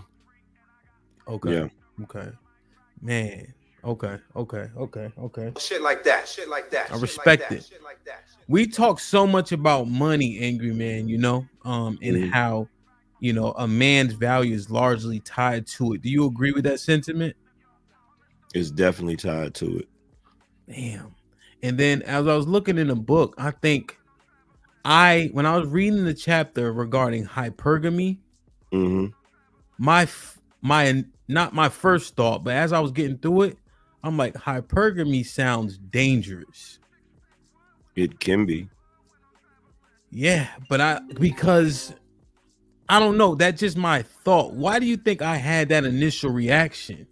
Okay. Yeah. Okay. Man. Okay. Okay. Shit like that. Shit like that. I respect it. We talk so much about money, Angry Man, and Mhm. how a man's value is largely tied to it. Do you agree with that sentiment? It's definitely tied to it. Damn. And then as I was looking in the book, I think when I was reading the chapter regarding hypergamy, Hmm. my not my first thought, but as I was getting through it, I'm like, hypergamy sounds dangerous. It can be. Yeah, but because I don't know, that's just my thought. Why do you think I had that initial reaction?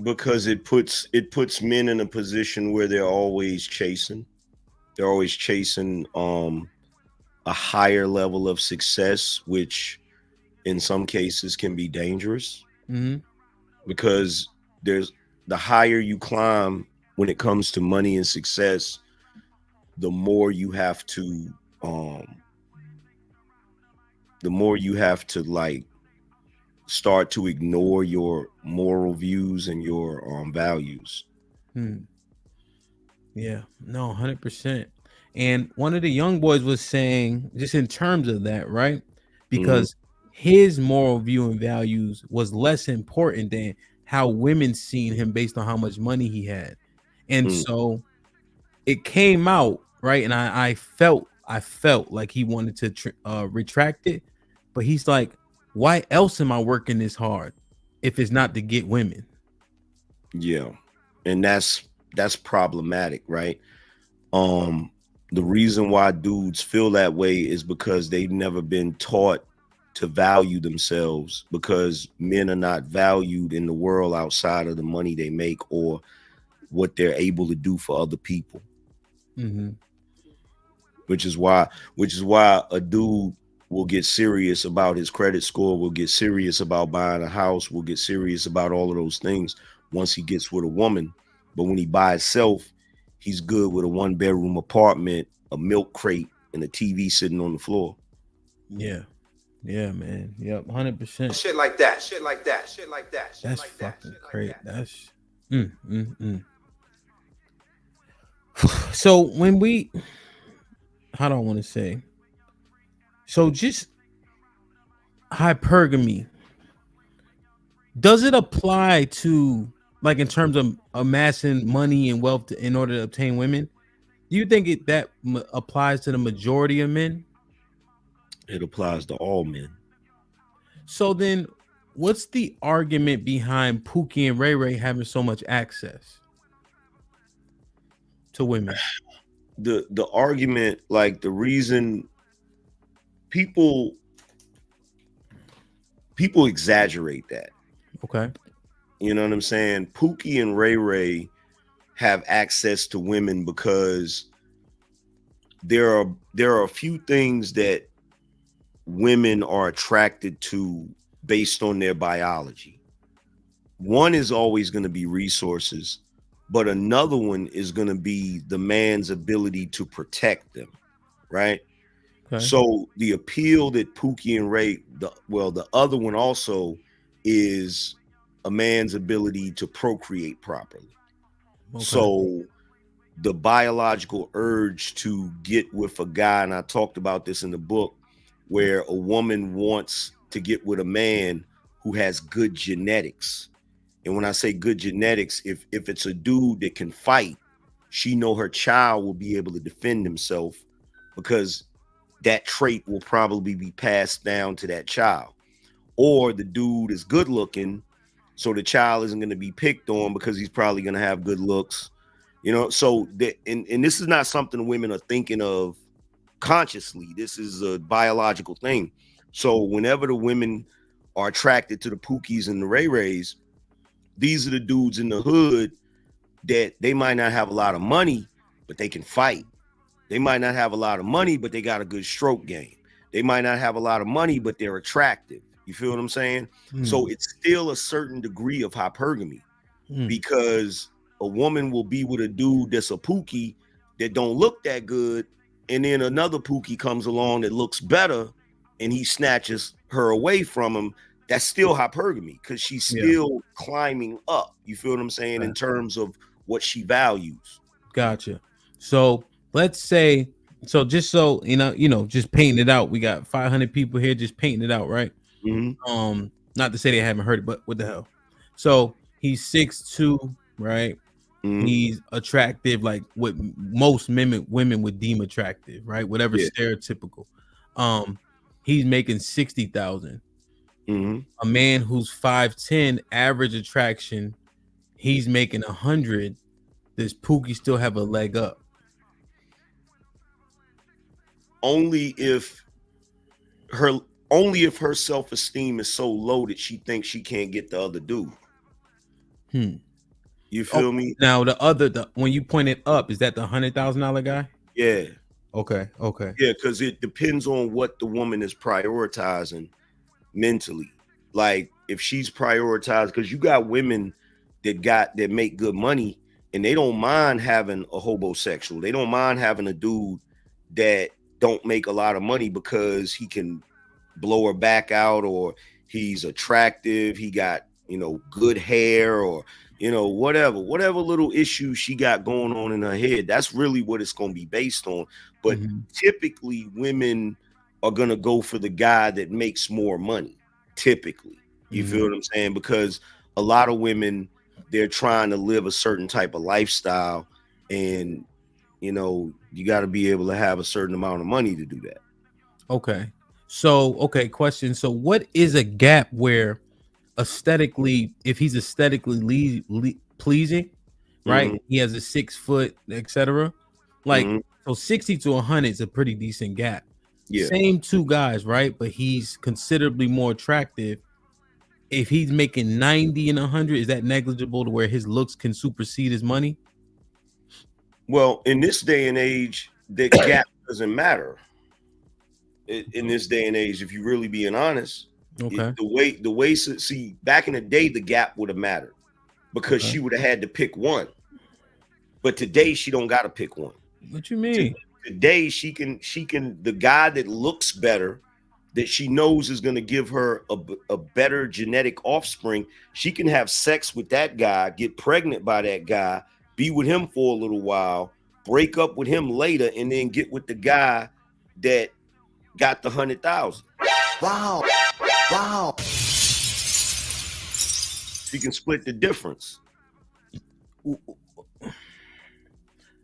Because it puts men in a position where they're always chasing. They're always chasing a higher level of success, which in some cases can be dangerous, Mm-hmm. because there's the higher you climb when it comes to money and success, the more you have to like start to ignore your moral views and your values. Yeah, no, 100%. And one of the young boys was saying, just in terms of that, right? Mhm. Because his moral view and values was less important than how women seen him based on how much money he had. And Mm. so it came out, right? And I felt like he wanted to retract it, but he's like, why else am I working this hard if it's not to get women? Yeah, and that's problematic, right? um the reason why dudes feel that way is because they've never been taught to value themselves, because men are not valued in the world outside of the money they make or what they're able to do for other people. Mm-hmm. Which is why a dude will get serious about his credit score, will get serious about buying a house, will get serious about all of those things once he gets with a woman. But when he by himself, he's good with a 1-bedroom apartment, a milk crate, and a TV sitting on the floor. Yeah. Yeah, man. Yep, 100%. Shit like that. Shit like that. Shit like that. Shit That's like that. fucking Shit like great. that. That's So when we, how do I want to say? So just hypergamy, does it apply to, like, in terms of amassing money and wealth in order to obtain women? Do you think that applies to the majority of men? It applies to all men. So then, what's the argument behind Pookie and Ray Ray having so much access to women? The argument, like the reason people exaggerate that. Okay. You know what I'm saying? Pookie and Ray Ray have access to women because there are a few things that women are attracted to based on their biology. One is always going to be resources, but another one is going to be the man's ability to protect them, right? Okay. So the appeal that Pookie and Ray, the other one also is a man's ability to procreate properly. Okay. So the biological urge to get with a guy, and I talked about this in the book, where a woman wants to get with a man who has good genetics. And when I say good genetics, if it's a dude that can fight, she know her child will be able to defend himself, because that trait will probably be passed down to that child. Or the dude is good looking, so the child isn't going to be picked on because he's probably going to have good looks. So and this is not something women are thinking of consciously. This is a biological thing. So whenever the women are attracted to the Pookies and the Ray Rays, these are the dudes in the hood that they might not have a lot of money, but they can fight. They might not have a lot of money, but they got a good stroke game. They might not have a lot of money, but they're attractive. You feel what I'm saying? So it's still a certain degree of hypergamy, because a woman will be with a dude that's a pookie that don't look that good, and then another pookie comes along that looks better, and he snatches her away from him. That's still hypergamy because she's still climbing up. You feel what I'm saying? In terms of what she values. Gotcha. So let's say, so just so just painting it out. We got 500 people here just painting it out, right? Mm-hmm. Not to say they haven't heard it, but what the hell? So he's 6'2", right? Mm-hmm. He's attractive, like what most women would deem attractive, right? Whatever stereotypical. He's making 60,000. Mm-hmm. A man who's 5'10", average attraction, he's making 100. Does Pookie still have a leg up? Only if her self-esteem is so low that she thinks she can't get the other dude. You feel me? Now when you point it up, is that the $100,000 guy? Yeah. Okay. Yeah, because it depends on what the woman is prioritizing mentally. Like if she's prioritized, because you got women that make good money and they don't mind having a homosexual. They don't mind having a dude that don't make a lot of money because he can blow her back out, or he's attractive, he got good hair, or whatever little issue she got going on in her head. That's really what it's going to be based on. But typically women are going to go for the guy that makes more money, typically. You feel what I'm saying? Because a lot of women, they're trying to live a certain type of lifestyle, and you got to be able to have a certain amount of money to do that. Okay. So, question. So what is a gap where aesthetically, if he's aesthetically pleasing, right? He has a 6 foot, etc. Like, so 60 to 100 is a pretty decent gap. Yeah. Same two guys, right? But he's considerably more attractive. If he's making 90 and 100, is that negligible to where his looks can supersede his money? Well, in this day and age, the gap doesn't matter. In this day and age, if you really being honest, the way see, back in the day, the gap would have mattered because she would have had to pick one. But today she don't got to pick one. What you mean? Today she can the guy that looks better, that she knows is going to give her a better genetic offspring. She can have sex with that guy, get pregnant by that guy, be with him for a little while, break up with him later, and then get with the guy that got the 100,000. Wow. She can split the difference.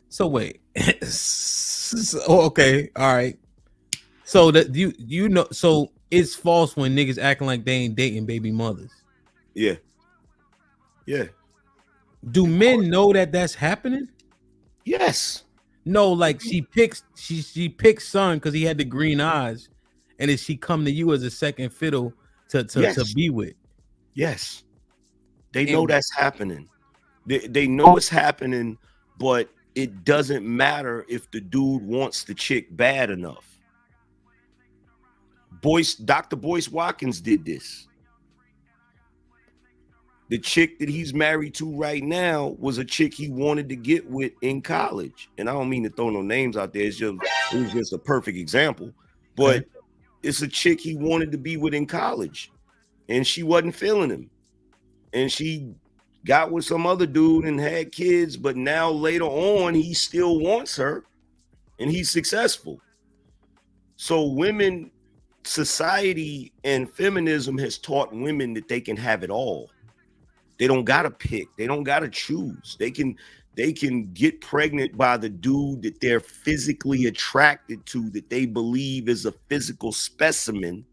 So wait. Okay, all right. So that so it's false when niggas acting like they ain't dating baby mothers. Yeah. Do men know that that's happening? Yes. No, like she picks son because he had the green eyes, and then she come to you as a second fiddle to be with. Yes. They know that's happening. They know it's happening, but it doesn't matter if the dude wants the chick bad enough. Dr. Boyce Watkins did this. The chick that he's married to right now was a chick he wanted to get with in college. And I don't mean to throw no names out there. It was just a perfect example. But it's a chick he wanted to be with in college. And she wasn't feeling him. And she got with some other dude and had kids. But now later on, he still wants her. And he's successful. So society and feminism has taught women that they can have it all. They don't gotta pick. They don't gotta choose. They can get pregnant by the dude that they're physically attracted to, that they believe is a physical specimen.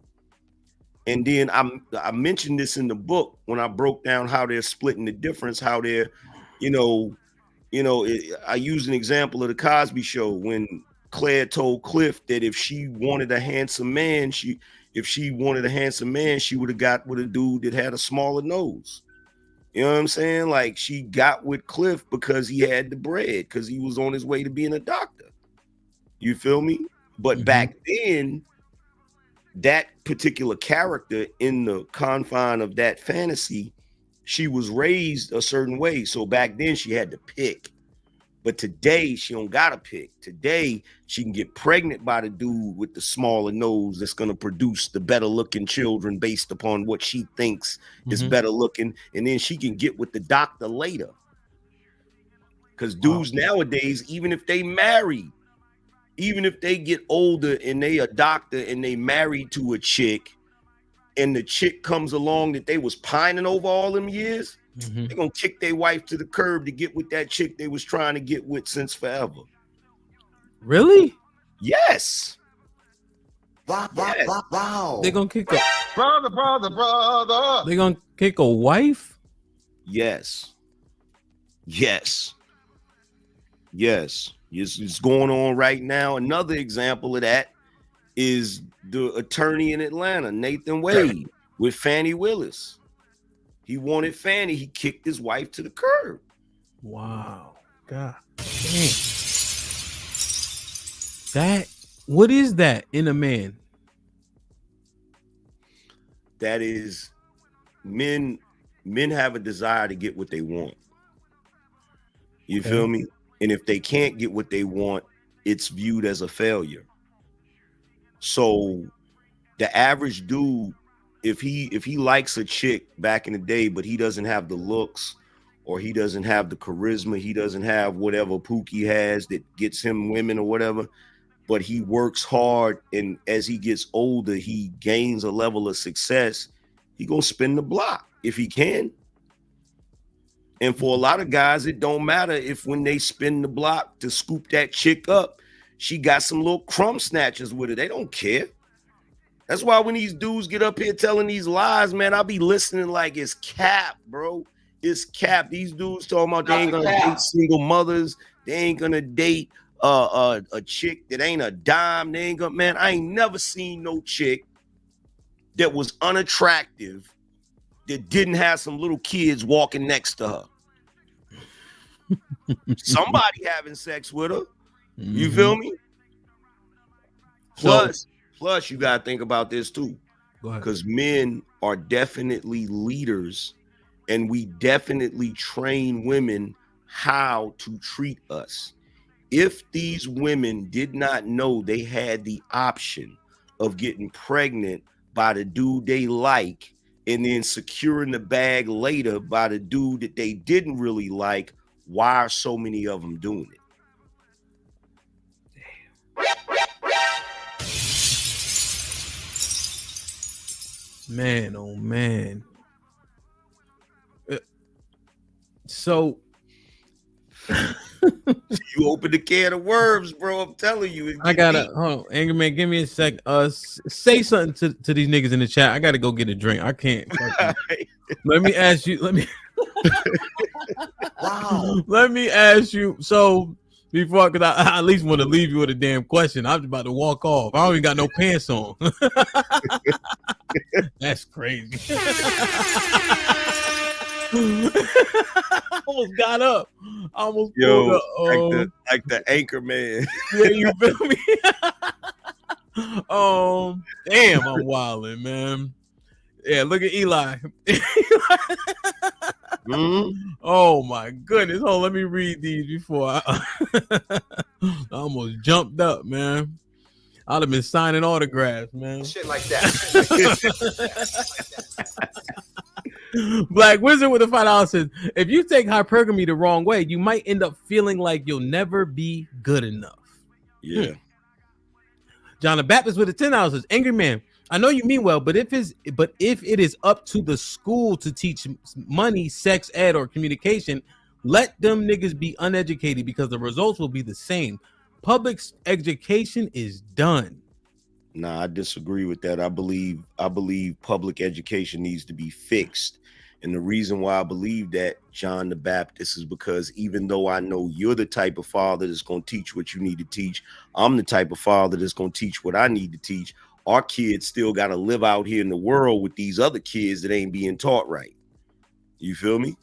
And then I mentioned this in the book when I broke down how they're splitting the difference, how they're, I used an example of the Cosby Show when Claire told Cliff that if she wanted a handsome man, she would have got with a dude that had a smaller nose. You know what I'm saying? Like, she got with Cliff because he had the bread, because he was on his way to being a doctor. You feel me? But back then, that particular character in the confine of that fantasy, she was raised a certain way. So back then she had to pick. But today she don't gotta pick. Today she can get pregnant by the dude with the smaller nose that's gonna produce the better looking children based upon what she thinks is better looking, and then she can get with the doctor later. Because dudes nowadays, even if they marry, even if they get older and they a doctor and they married to a chick, and the chick comes along that they was pining over all them years, they're gonna kick their wife to the curb to get with that chick they was trying to get with since forever. Really? Yes. Wow. They're gonna kick a Brother. They're gonna kick a wife? Yes. It's going on right now. Another example of that is the attorney in Atlanta, Nathan Wade, with Fannie Willis. He wanted Fannie. He kicked his wife to the curb. Wow. God damn. What is that in a man? That is, men have a desire to get what they want. You feel me? And if they can't get what they want, it's viewed as a failure. So the average dude, if he likes a chick back in the day, but he doesn't have the looks, or he doesn't have the charisma, he doesn't have whatever Pookie has that gets him women or whatever, but he works hard, and as he gets older, he gains a level of success, he gonna spin the block if he can. And for a lot of guys, it don't matter if when they spin the block to scoop that chick up, she got some little crumb snatchers with her. They don't care. That's why when these dudes get up here telling these lies, man, I'll be listening like it's cap, bro. It's cap. These dudes talking about they ain't gonna date single mothers. They ain't gonna date a chick that ain't a dime. They ain't gonna, man, I ain't never seen no chick that was unattractive that didn't have some little kids walking next to her. Somebody having sex with her. You feel me? Plus, you gotta think about this too, because men are definitely leaders, and we definitely train women how to treat us. If these women did not know they had the option of getting pregnant by the dude they like and then securing the bag later by the dude that they didn't really like, why are so many of them doing it? Man, oh man. So you open the can of worms, bro. I'm telling you. I gotta hold on, Angry Man, give me a sec. Say something to these niggas in the chat. I gotta go get a drink. I can't. Let me ask you. Let me ask you. So before, because I at least want to leave you with a damn question. I'm about to walk off. I don't even got no pants on. That's crazy. I almost got up. I almost pulled up. Like the ANGRYMAN. Yeah, you feel me? Damn, I'm wilding, man. Yeah, look at Eli. Oh my goodness. Oh, let me read these before I almost jumped up, man. I'd have been signing autographs, man. Shit like that. Black Wizard with a $5 says, if you take hypergamy the wrong way, you might end up feeling like you'll never be good enough. Yeah. John the Baptist with a $10 says, Angry Man, I know you mean well, but if it is up to the school to teach money, sex ed, or communication, let them niggas be uneducated because the results will be the same. Public education is done. Nah, I disagree with that. I believe public education needs to be fixed. And the reason why I believe that, John the Baptist, is because even though I know you're the type of father that's going to teach what you need to teach, I'm the type of father that's going to teach what I need to teach. Our kids still got to live out here in the world with these other kids that ain't being taught right. You feel me?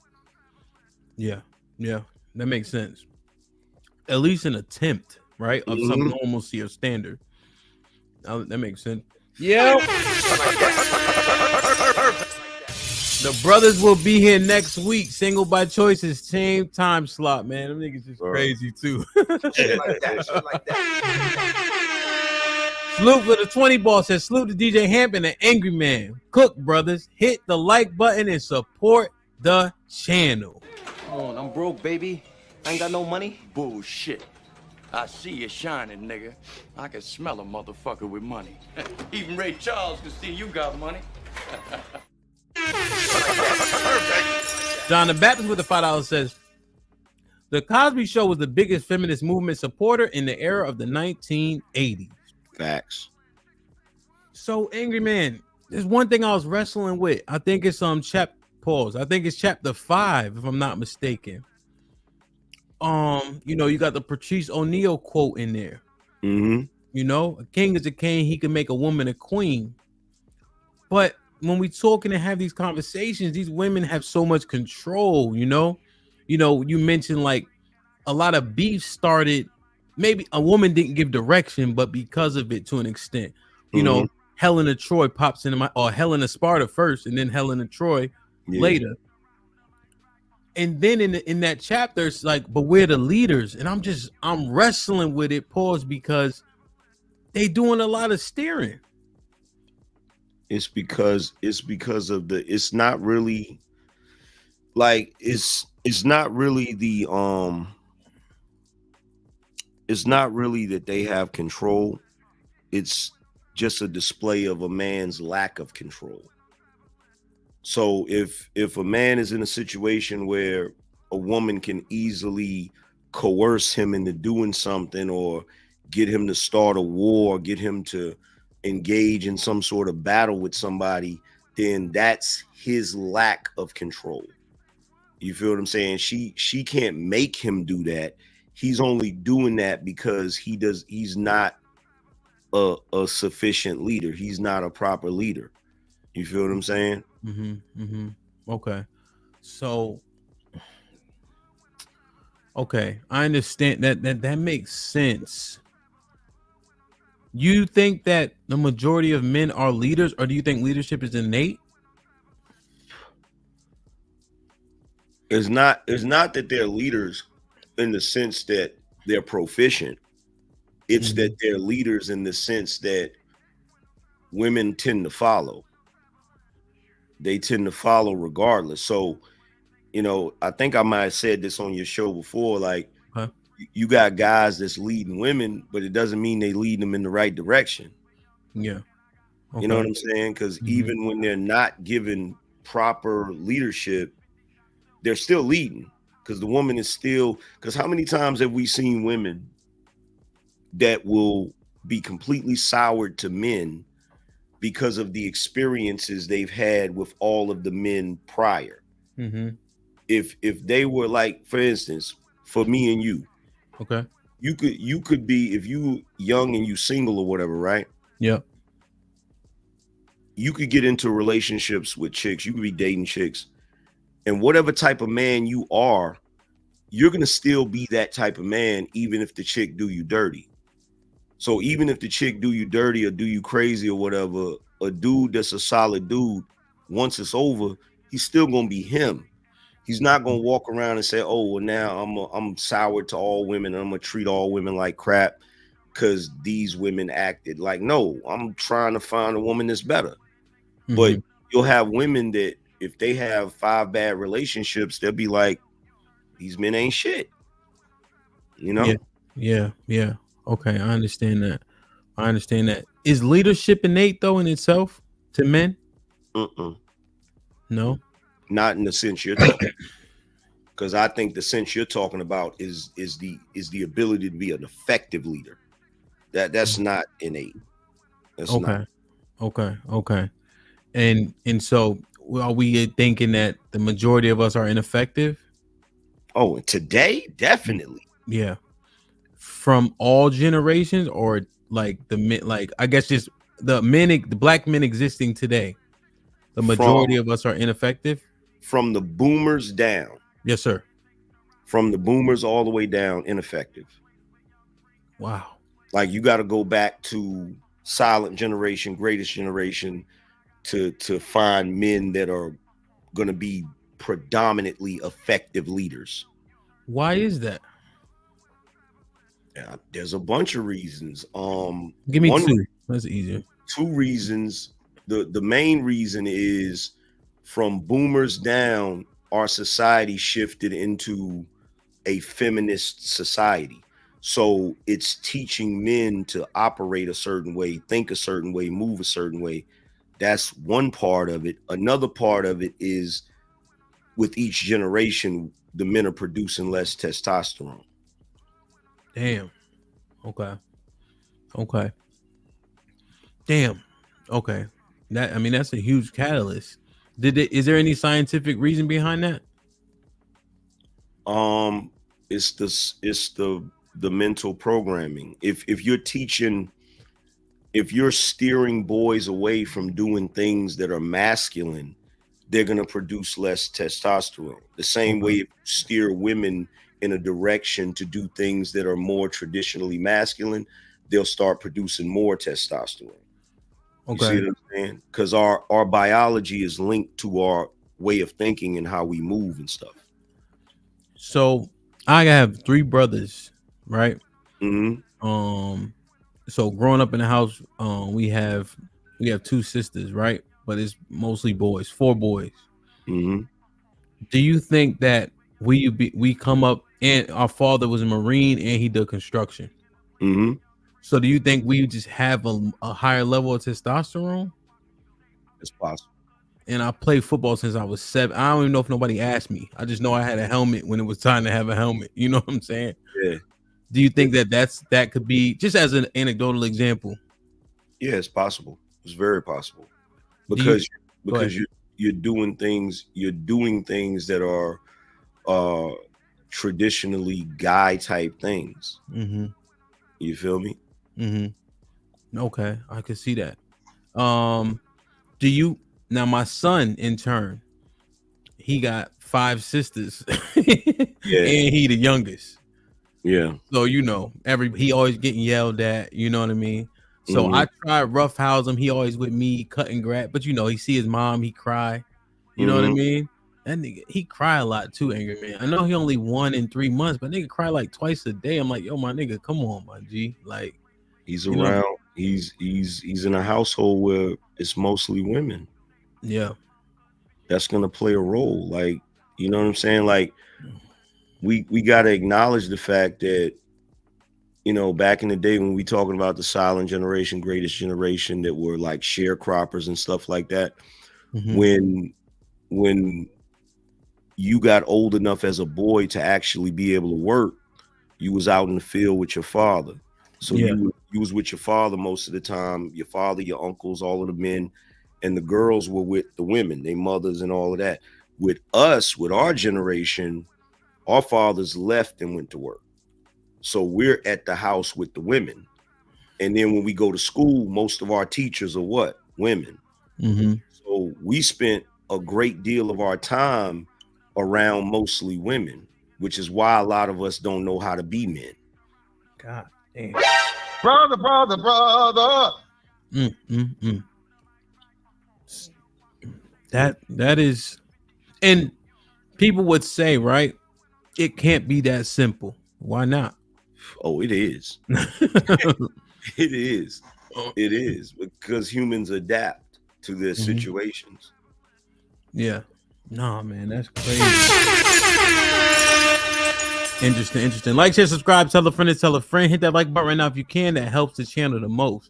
Yeah, that makes sense. At least an attempt, right, of some normalcy or standard. That makes sense. Yeah. The brothers will be here next week. Single by choices, same time slot, man. Them niggas is crazy too. Shit like that. Shit like that. Salute for the 20 ball says salute to DJ Hampton and Angry Man. Cook brothers, hit the like button and support the channel. Come on, I'm broke, baby. I ain't got no money. Bullshit. I see you shining, nigga. I can smell a motherfucker with money. Even Ray Charles can see you got money. John the Baptist with the $5 says the Cosby Show was the biggest feminist movement supporter in the era of the 1980s. Facts. So, Angry Man, there's one thing I was wrestling with. I think it's I think it's chapter 5, if I'm not mistaken. You got the Patrice O'Neal quote in there. Mm-hmm. A king is a king, he can make a woman a queen. But when we talking and have these conversations, these women have so much control, you mentioned like a lot of beef started. Maybe a woman didn't give direction, but because of it to an extent, Helen of Troy pops into or Helen of Sparta first, and then Helen of Troy later. And then in that chapter, it's like, but we're the leaders, and I'm wrestling with it. Pause, because they doing a lot of steering. It's because of it's not really like it's not really it's not really that they have control. It's just a display of a man's lack of control. So if a man is in a situation where a woman can easily coerce him into doing something, or get him to start a war, get him to engage in some sort of battle with somebody, then that's his lack of control. You feel what I'm saying? She can't make him do that. He's only doing that because he's not a sufficient leader. He's not a proper leader. You feel what I'm saying? Okay. So, okay, I understand that makes sense. You think that the majority of men are leaders, or do you think leadership is innate? It's not that they're leaders in the sense that they're proficient. It's that they're leaders in the sense that women tend to follow. They tend to follow regardless. So, I think I might have said this on your show before, like, you got guys that's leading women, but it doesn't mean they lead them in the right direction. Yeah. Okay. You know what I'm saying? Because even when they're not given proper leadership, they're still leading, because the woman is still, because how many times have we seen women that will be completely soured to men because of the experiences they've had with all of the men prior? If they were like, for instance, for me and you, okay, you could be, if you young and you single or whatever, right? Yeah. You could get into relationships with chicks. You could be dating chicks, and whatever type of man you are, you're going to still be that type of man, even if the chick do you dirty. So even if the chick do you dirty or do you crazy or whatever, a dude that's a solid dude, once it's over, he's still going to be him. He's not going to walk around and say, oh, well, now I'm sour to all women, and I'm going to treat all women like crap because these women acted like, no, I'm trying to find a woman that's better. But you'll have women that, if they have 5 bad relationships, they'll be like, these men ain't shit. Yeah. Okay, I understand that. Is leadership innate though in itself to men? No, not in the sense you're talking. Because I think the sense you're talking about is the ability to be an effective leader. That's not innate. That's okay. not. Okay. And so are we thinking that the majority of us are ineffective? Oh, today, definitely. Yeah. From all generations, or like the men, like I guess just the black men existing today, the majority of us are ineffective? From the boomers down. Yes, sir. From the boomers all the way down, ineffective. Wow. Like, you got to go back to silent generation, greatest generation, to find men that are going to be predominantly effective leaders. Why is that? Yeah, there's a bunch of reasons. Give me two. That's easier. Two reasons. The main reason is from boomers down, our society shifted into a feminist society. So it's teaching men to operate a certain way, think a certain way, move a certain way. That's one part of it. Another part of it is with each generation, the men are producing less testosterone. Damn. Okay. Damn. Okay. That's a huge catalyst. Is there any scientific reason behind that? It's the mental programming. If you're steering boys away from doing things that are masculine, they're going to produce less testosterone. The same way if you steer women in a direction to do things that are more traditionally masculine, they'll start producing more testosterone. You see what I'm saying? Because our biology is linked to our way of thinking and how we move and stuff. So I have 3 brothers, right? Mm-hmm. So growing up in the house, we have 2 sisters, right? But it's mostly boys, 4 boys. Mm-hmm. Do you think that we come up and our father was a Marine and he did construction? Mm-hmm. So do you think we just have a higher level of testosterone? It's possible. And I played football since I was 7. I don't even know if nobody asked me. I just know I had a helmet when it was time to have a helmet. You know what I'm saying? Yeah. Do you think that could be, just as an anecdotal example? Yeah, it's possible. It's very possible. Because you're doing things that are traditionally guy type things. Mm-hmm. You feel me? Mm-hmm. Okay, I can see that. Now my son in turn, he got 5 sisters. Yeah. And he the youngest. Yeah. So he always getting yelled at, you know what I mean? So I tried roughhouse him. He always with me cutting grass, but he see his mom, he cry. You know what I mean? That nigga, he cry a lot too, Angry Man. I know he only 1 in 3 months, but nigga cry like twice a day. I'm like, yo, my nigga, come on, my G. Like, he's around. He's in a household where it's mostly women. Yeah. That's gonna play a role. Like, you know what I'm saying? Like, we gotta acknowledge the fact that, back in the day when we talking about the silent generation, greatest generation, that were like sharecroppers and stuff like that, when you got old enough as a boy to actually be able to work, you was out in the field with your father. So you was with your father most of the time, your father, your uncles, all of the men, and the girls were with the women, their mothers and all of that. With us, with our generation, our fathers left and went to work. So we're at the house with the women. And then when we go to school, most of our teachers are what? Women. So we spent a great deal of our time around mostly women, which is why a lot of us don't know how to be men. God damn. Brother. That is, and people would say, right, it can't be that simple. Why not? Oh, it is. It is. It is, because humans adapt to their situations. Yeah. Nah, man, that's crazy. Interesting. Like, share, subscribe, tell a friend to tell a friend. Hit that like button right now if you can. That helps the channel the most.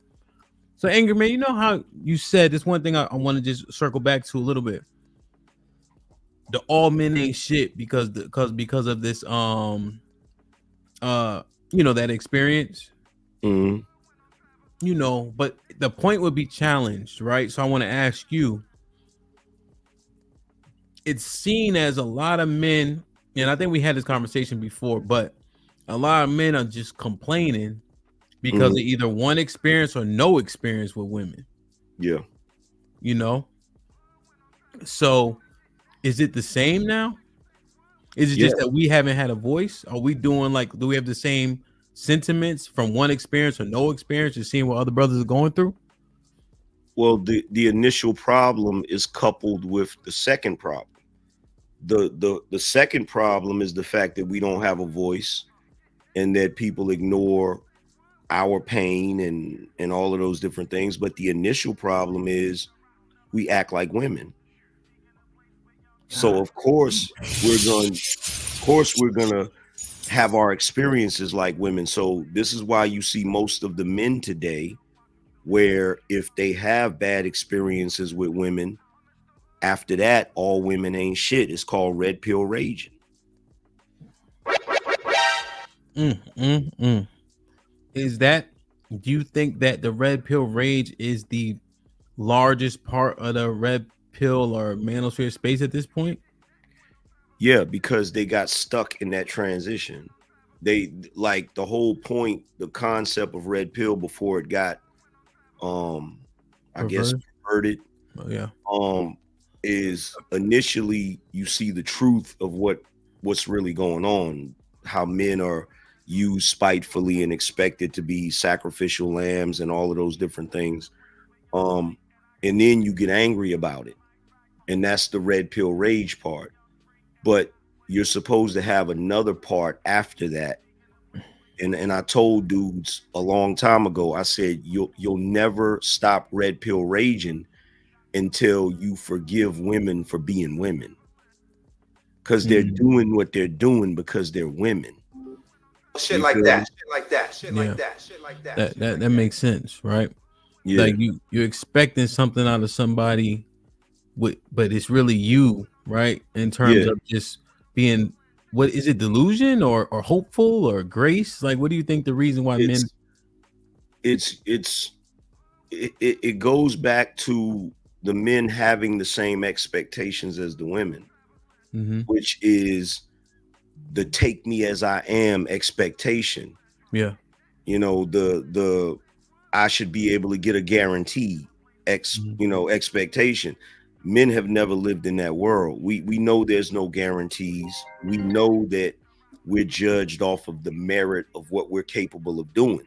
So, Angry Man, you know how you said this one thing I want to just circle back to a little bit. The all men ain't shit because of this that experience. But the point would be challenged, right? So I want to ask you, it's seen as a lot of men, and I think we had this conversation before, but a lot of men are just complaining because of either one experience or no experience with women. Yeah. So is it the same now? Is it just that we haven't had a voice? Are we doing do we have the same sentiments from one experience or no experience, and seeing what other brothers are going through? Well, the initial problem is coupled with the second problem. The second problem is the fact that we don't have a voice, and that people ignore our pain and all of those different things. But the initial problem is we act like women. So of course we're gonna have our experiences like women. So this is why you see most of the men today, where if they have bad experiences with women, after that, all women ain't shit. It's called red pill raging. Is that, do you think that the red pill rage is the largest part of the red pill or manosphere space at this point? Yeah, because they got stuck in that transition. They like the whole point, the concept of red pill before it got I guess perverted. Oh, yeah. Is initially you see the truth of what's really going on, how men are used spitefully and expected to be sacrificial lambs and all of those different things. And then you get angry about it. And that's the red pill rage part. But you're supposed to have another part after that. And I told dudes a long time ago, I said, you'll never stop red pill raging until you forgive women for being women. Because they're doing what they're doing because they're women. Shit like that. Shit like that. Shit like that. Shit like that. That makes sense, right? Yeah. Like you're expecting something out of somebody, but it's really you, right? In terms of just being, what is it, delusion or hopeful or grace? Like, what do you think the reason why men? It goes back to the men having the same expectations as the women, which is the take me as I am expectation. Yeah. You know, the I should be able to get a guarantee expectation. Men have never lived in that world. We know there's no guarantees. We know that we're judged off of the merit of what we're capable of doing.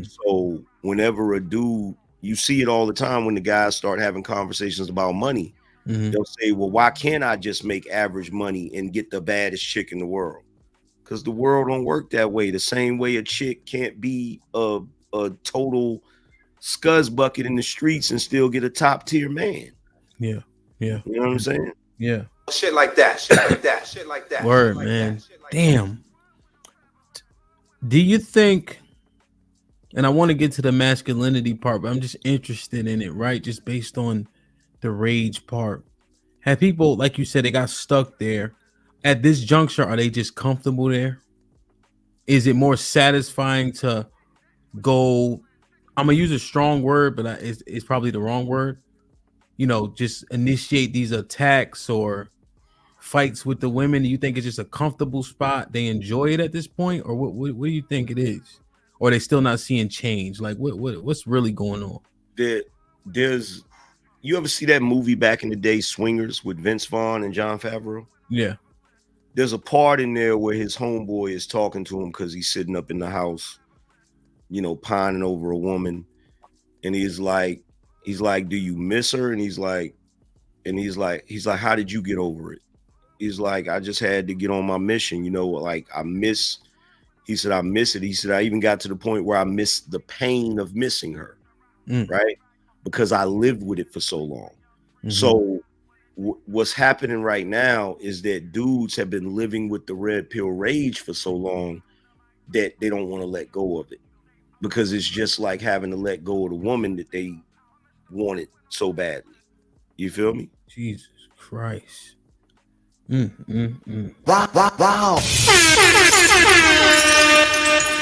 So whenever a dude, you see it all the time when the guys start having conversations about money, they'll say, well, why can't I just make average money and get the baddest chick in the world? Because the world don't work that way. The same way a chick can't be a total scuzz bucket in the streets and still get a top tier man. Yeah. You know what I'm saying? Yeah. Shit like that. Shit like that. Shit like that. Word, man. Damn. Do you think, and I want to get to the masculinity part, but I'm just interested in it, right? Just based on the rage part. Have people, like you said, they got stuck there. At this juncture, are they just comfortable there? Is it more satisfying to go, I'm going to use a strong word, but it's probably the wrong word, you know, just initiate these attacks or fights with the women? Do you think it's just a comfortable spot? They enjoy it at this point? Or what do you think it is? Or are they still not seeing change? Like what's really going on? There's, you ever see that movie back in the day, Swingers, with Vince Vaughn and Jon Favreau? Yeah. There's a part in there where his homeboy is talking to him because he's sitting up in the house, you know, pining over a woman. And he's like, do you miss her? And he's like, how did you get over it? He's like, I just had to get on my mission. You know, like I miss it. He said, I even got to the point where I missed the pain of missing her. Right. Because I lived with it for so long. So what's happening right now is that dudes have been living with the red pill rage for so long that they don't want to let go of it, because it's just like having to let go of the woman that they wanted so badly. You feel me? Jesus Christ. Wow.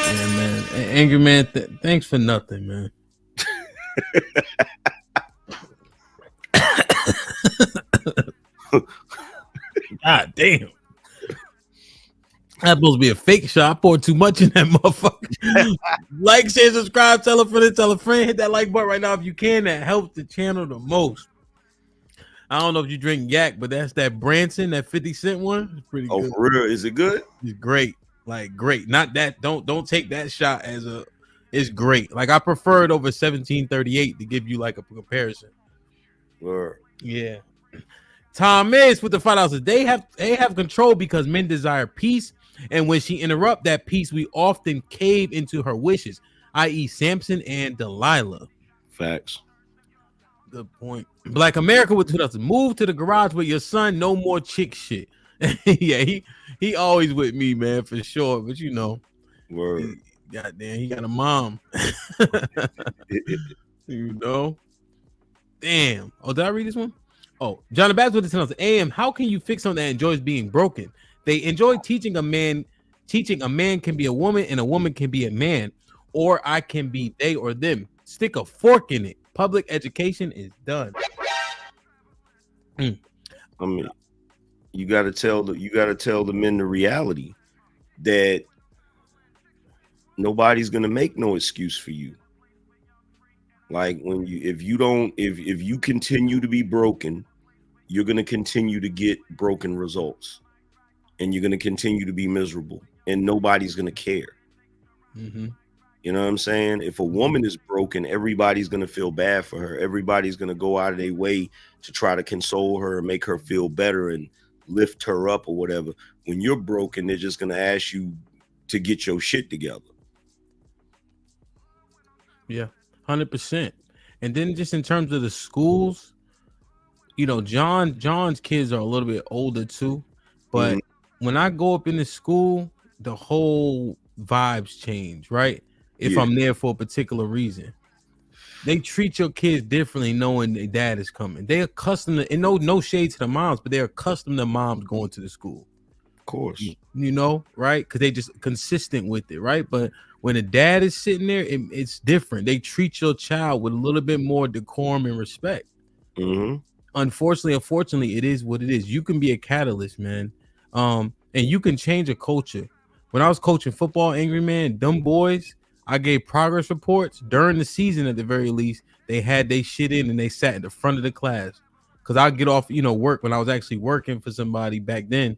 Yeah, man. Angry Man, thanks for nothing, man. God damn. That's supposed to be a fake shot. I poured too much in that motherfucker. Like, share, subscribe, tell a friend, hit that like button right now if you can. That helps the channel the most. I don't know if you drink yak, but that's that Branson, that 50 cent one. It's pretty good. Oh, for real? Is it good? It's great. Like, great. Not that, don't take that shot as a, it's great. Like, I prefer it over 1738 to give you like a comparison. Word. Yeah. Thomas with the $5 says they have control because men desire peace, and when she interrupt that peace, we often cave into her wishes, i.e., Samson and Delilah. Facts. Good point. Black America with 2000. Move to the garage with your son. No more chick shit. Yeah, he always with me, man, for sure. But you know, Word. Goddamn, he got a mom. You know, damn. Oh, did I read this one? Oh, John the Baptist with the 10,000. AM, how can you fix someone that enjoys being broken? They enjoy teaching a man can be a woman and a woman can be a man, or I can be they or them. Stick a fork in it. Public education is done. I mean, you gotta tell the men the reality that nobody's gonna make no excuse for you. Like if you continue to be broken, you're gonna continue to get broken results, and you're gonna continue to be miserable, and nobody's gonna care. Mm-hmm. You know what I'm saying? If a woman is broken, everybody's going to feel bad for her. Everybody's going to go out of their way to try to console her and make her feel better and lift her up or whatever. When you're broken, they're just going to ask you to get your shit together. Yeah, 100%. And then just in terms of the schools, you know, John's kids are a little bit older too. But when I go up in the school, the whole vibes change, right? If I'm there for a particular reason, they treat your kids differently, knowing their dad is coming. They're accustomed to, and no shade to the moms, but they're accustomed to moms going to the school. Of course, you know, right? Because they just consistent with it, right? But when a dad is sitting there, it's different. They treat your child with a little bit more decorum and respect. Mm-hmm. Unfortunately, it is what it is. You can be a catalyst, man, and you can change a culture. When I was coaching football, Angry Man, dumb boys, I gave progress reports during the season. At the very least, they had they shit in and they sat in the front of the class. Because I'd get off, work when I was actually working for somebody back then.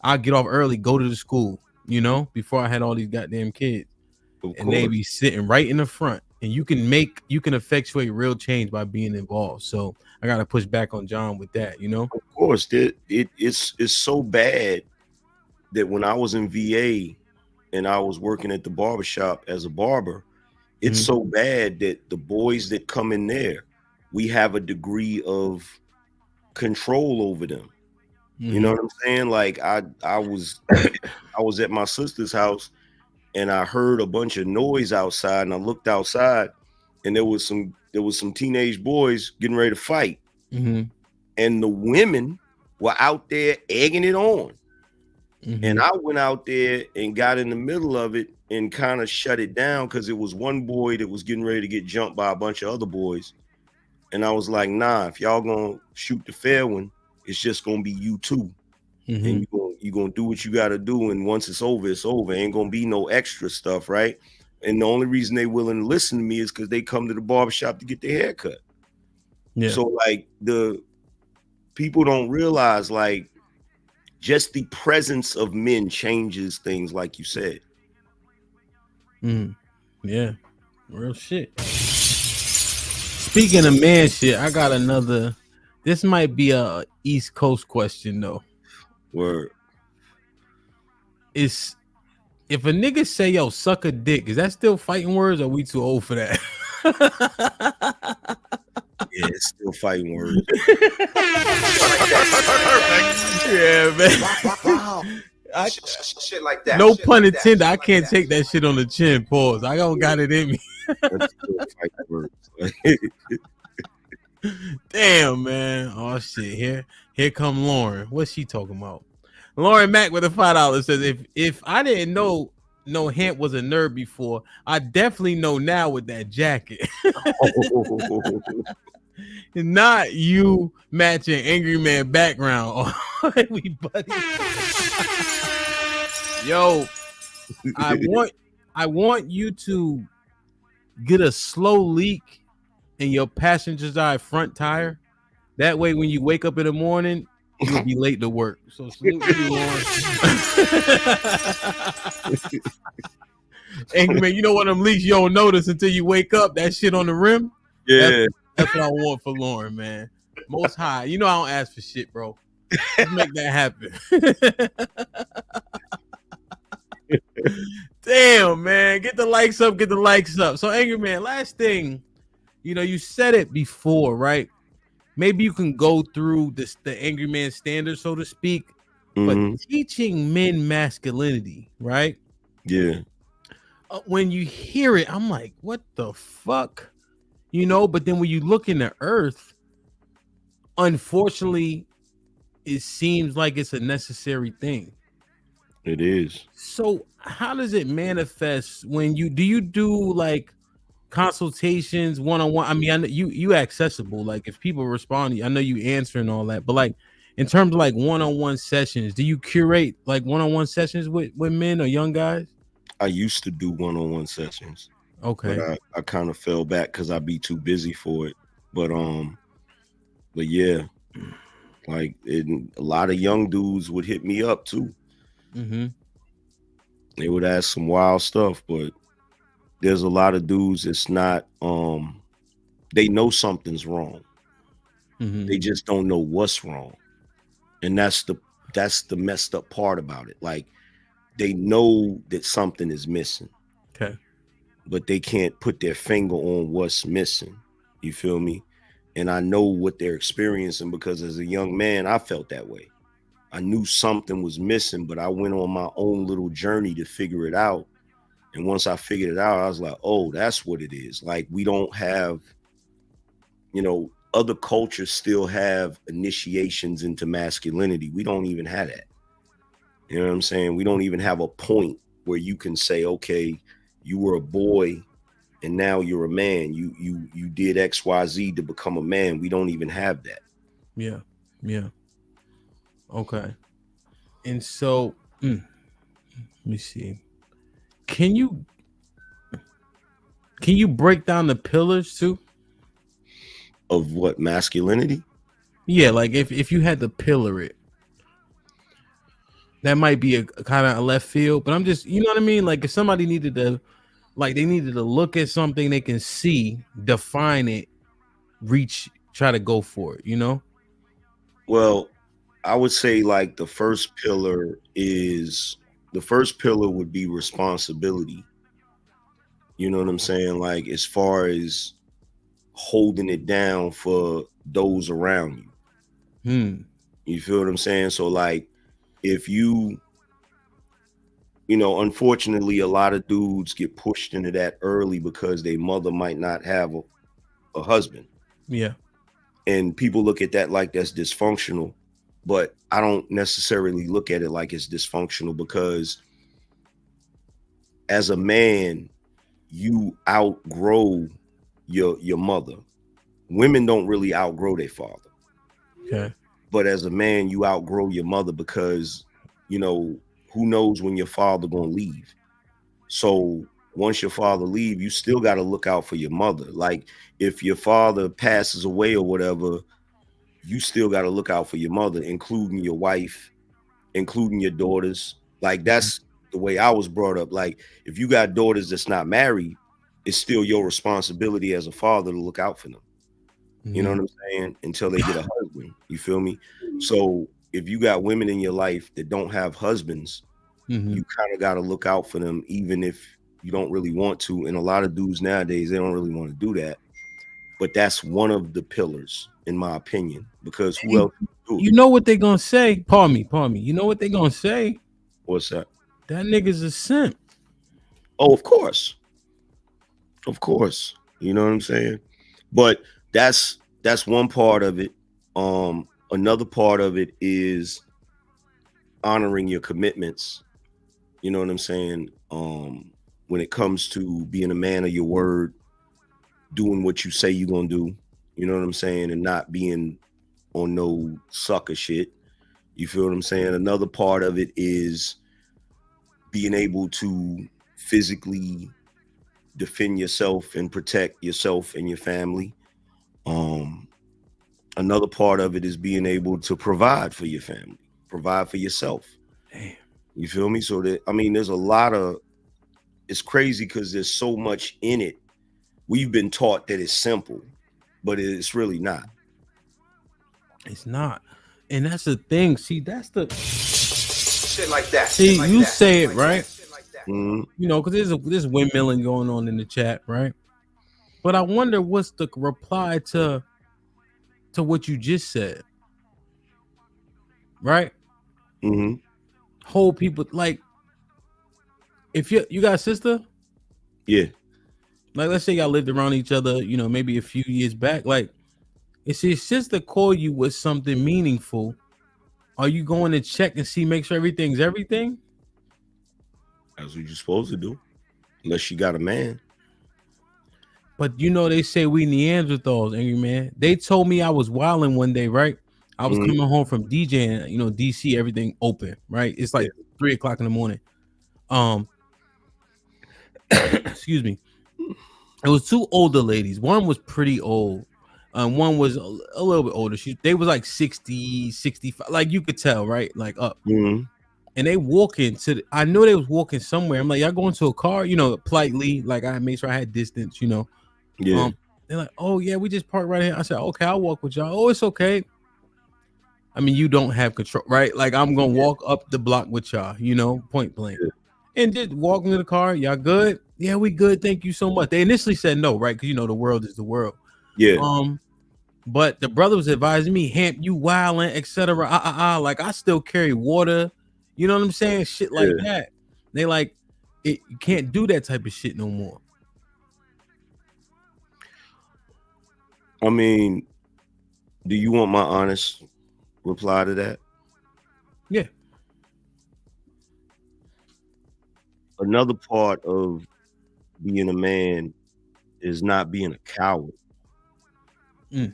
I'd get off early, go to the school, before I had all these goddamn kids. And they be sitting right in the front. And you can effectuate real change by being involved. So I got to push back on John with that, Of course, it's so bad that when I was in VA and I was working at the barbershop as a barber, it's so bad that the boys that come in there, we have a degree of control over them. You know what I'm saying? Like I was at my sister's house and I heard a bunch of noise outside, and I looked outside and there was some teenage boys getting ready to fight. And the women were out there egging it on. And I went out there and got in the middle of it and kind of shut it down, because it was one boy that was getting ready to get jumped by a bunch of other boys. And I was like, nah, if y'all gonna shoot the fair one, it's just gonna be you two. And you're gonna do what you gotta do. And once it's over, it's over. Ain't gonna be no extra stuff, right? And the only reason they willing to listen to me is because they come to the barbershop to get their hair cut. Yeah. So like the people don't realize, like, just the presence of men changes things, like you said. Yeah, real shit. Speaking of man shit, I got another. This might be a East Coast question though. Word. If a nigga say, yo, suck a dick, is that still fighting words, or are we too old for that? Yeah, it's still fighting words. Yeah, man. Wow. Shit like that. No pun intended. I can't take that shit on the chin. Pause. I don't got it in me. That's still fighting words. Damn, man. Oh shit. Here come Lauren. What's she talking about? Lauren Mack with a $5 says, if I didn't know Hemp was a nerd before, I definitely know now with that jacket. Not you matching Angry Man background. We buddy. Yo, I want you to get a slow leak in your passenger side front tire. That way, when you wake up in the morning, you'll be late to work. So salute you, Lauren. Angry Man, you know what? Them leaks you don't notice until you wake up. That shit on the rim. Yeah. That's what I want for Lauren, man. Most High. You know I don't ask for shit, bro. Just make that happen. Damn, man. Get the likes up. Get the likes up. So, Angry Man, last thing, you said it before, right? Maybe you can go through the Angry Man standard, so to speak, but teaching men masculinity, right? Yeah. When you hear it, I'm like, what the fuck? But then when you look in the earth, unfortunately, it seems like it's a necessary thing. It is. So how does it manifest when you do like consultations one-on-one? I mean, I know you accessible. Like if people respond to you, I know you answer and all that, but like in terms of like one-on-one sessions, do you curate like one-on-one sessions with men or young guys? I used to do one-on-one sessions. Okay. But I kind of fell back because I'd be too busy for it. But yeah, like a lot of young dudes would hit me up too. Mm-hmm. They would ask some wild stuff, but there's a lot of dudes that's not they know something's wrong. Mm-hmm. They just don't know what's wrong. And that's the messed up part about it. Like they know that something is missing. Okay. But they can't put their finger on what's missing. You feel me? And I know what they're experiencing because as a young man, I felt that way. I knew something was missing, but I went on my own little journey to figure it out. And once I figured it out, I was like, oh, that's what it is. Like we don't have, other cultures still have initiations into masculinity. We don't even have that. You know what I'm saying? We don't even have a point where you can say, okay, you were a boy and now you're a man. You did XYZ to become a man. We don't even have that. Yeah. Okay. And so let me see. Can you break down the pillars too? Of what, masculinity? Yeah, like if you had to pillar it. That might be a kind of a left field, but I'm just, you know what I mean? Like if somebody needed to look at something they can see, define it, reach, try to go for it, Well, I would say like the first pillar would be responsibility. You know what I'm saying? Like as far as holding it down for those around you. You feel what I'm saying? So like if unfortunately a lot of dudes get pushed into that early because their mother might not have a husband. Yeah. And people look at that like that's dysfunctional, but I don't necessarily look at it like it's dysfunctional because as a man, you outgrow your mother. Women don't really outgrow their father. Okay. But as a man, you outgrow your mother because, who knows when your father gonna leave. So once your father leave, you still got to look out for your mother. Like if your father passes away or whatever, you still got to look out for your mother, including your wife, including your daughters. Like that's the way I was brought up. Like if you got daughters that's not married, it's still your responsibility as a father to look out for them. You know what I'm saying? Until they get a husband. You feel me? So if you got women in your life that don't have husbands, you kind of got to look out for them, even if you don't really want to. And a lot of dudes nowadays, they don't really want to do that. But that's one of the pillars, in my opinion, because who else do it? You know what they're going to say? Pardon me. You know what they're going to say? What's that? That nigga's a simp. Oh, of course. Of course. You know what I'm saying? But that's one part of it. Another part of it is honoring your commitments. You know what I'm saying? When it comes to being a man of your word, doing what you say you're gonna do, you know what I'm saying, and not being on no sucker shit. You feel what I'm saying? Another part of it is being able to physically defend yourself and protect yourself and your family. Another part of it is being able to provide for your family, provide for yourself. Damn. You feel me? So that, I mean, there's a lot of, it's crazy because there's so much in it. We've been taught that it's simple, but it's really not. It's not. And that's the thing. See, that's the Shit like that. see, Shit like you that. say Shit it like right. that. Shit like that. Mhm. You know, because there's windmilling going on in the chat, right? But I wonder what's the reply to what you just said, right? Mhm. Whole people like if you got a sister, Yeah. like let's say y'all lived around each other, you know, maybe a few years back, like if your sister call you with something meaningful, are you going to check and see, make sure everything's everything? That's what you're supposed to do. Unless you got a man. But you know, they say we Neanderthals, angry man. They told me I was wilding one day, right? I was Mhm. coming home from DJing, you know, DC, everything open, right? It's like 3 o'clock in the morning. Excuse me. It was two older ladies. One was pretty old. One was a little bit older. They was like 60, 65, like you could tell, right? Like up. Mhm. And they walking I knew they was walking somewhere. I'm like, y'all going to a car, you know, politely, like I made sure I had distance, you know. Yeah. They're like, oh yeah, we just parked right here. I said, okay, I'll walk with y'all. Oh, it's okay. I mean, you don't have control, right? Like I'm gonna walk up the block with y'all, you know, point blank. Yeah. And just walking to the car. Y'all good? Yeah, we good. Thank you so much. They initially said no, right? Because you know the world is the world. Yeah. But the brother was advising me, Hamp, you wildin', etc. Like I still carry water. You know what I'm saying? Shit like that. They like it. You can't do that type of shit no more. I mean, do you want my honest reply to that? Yeah. Another part of being a man is not being a coward. Shit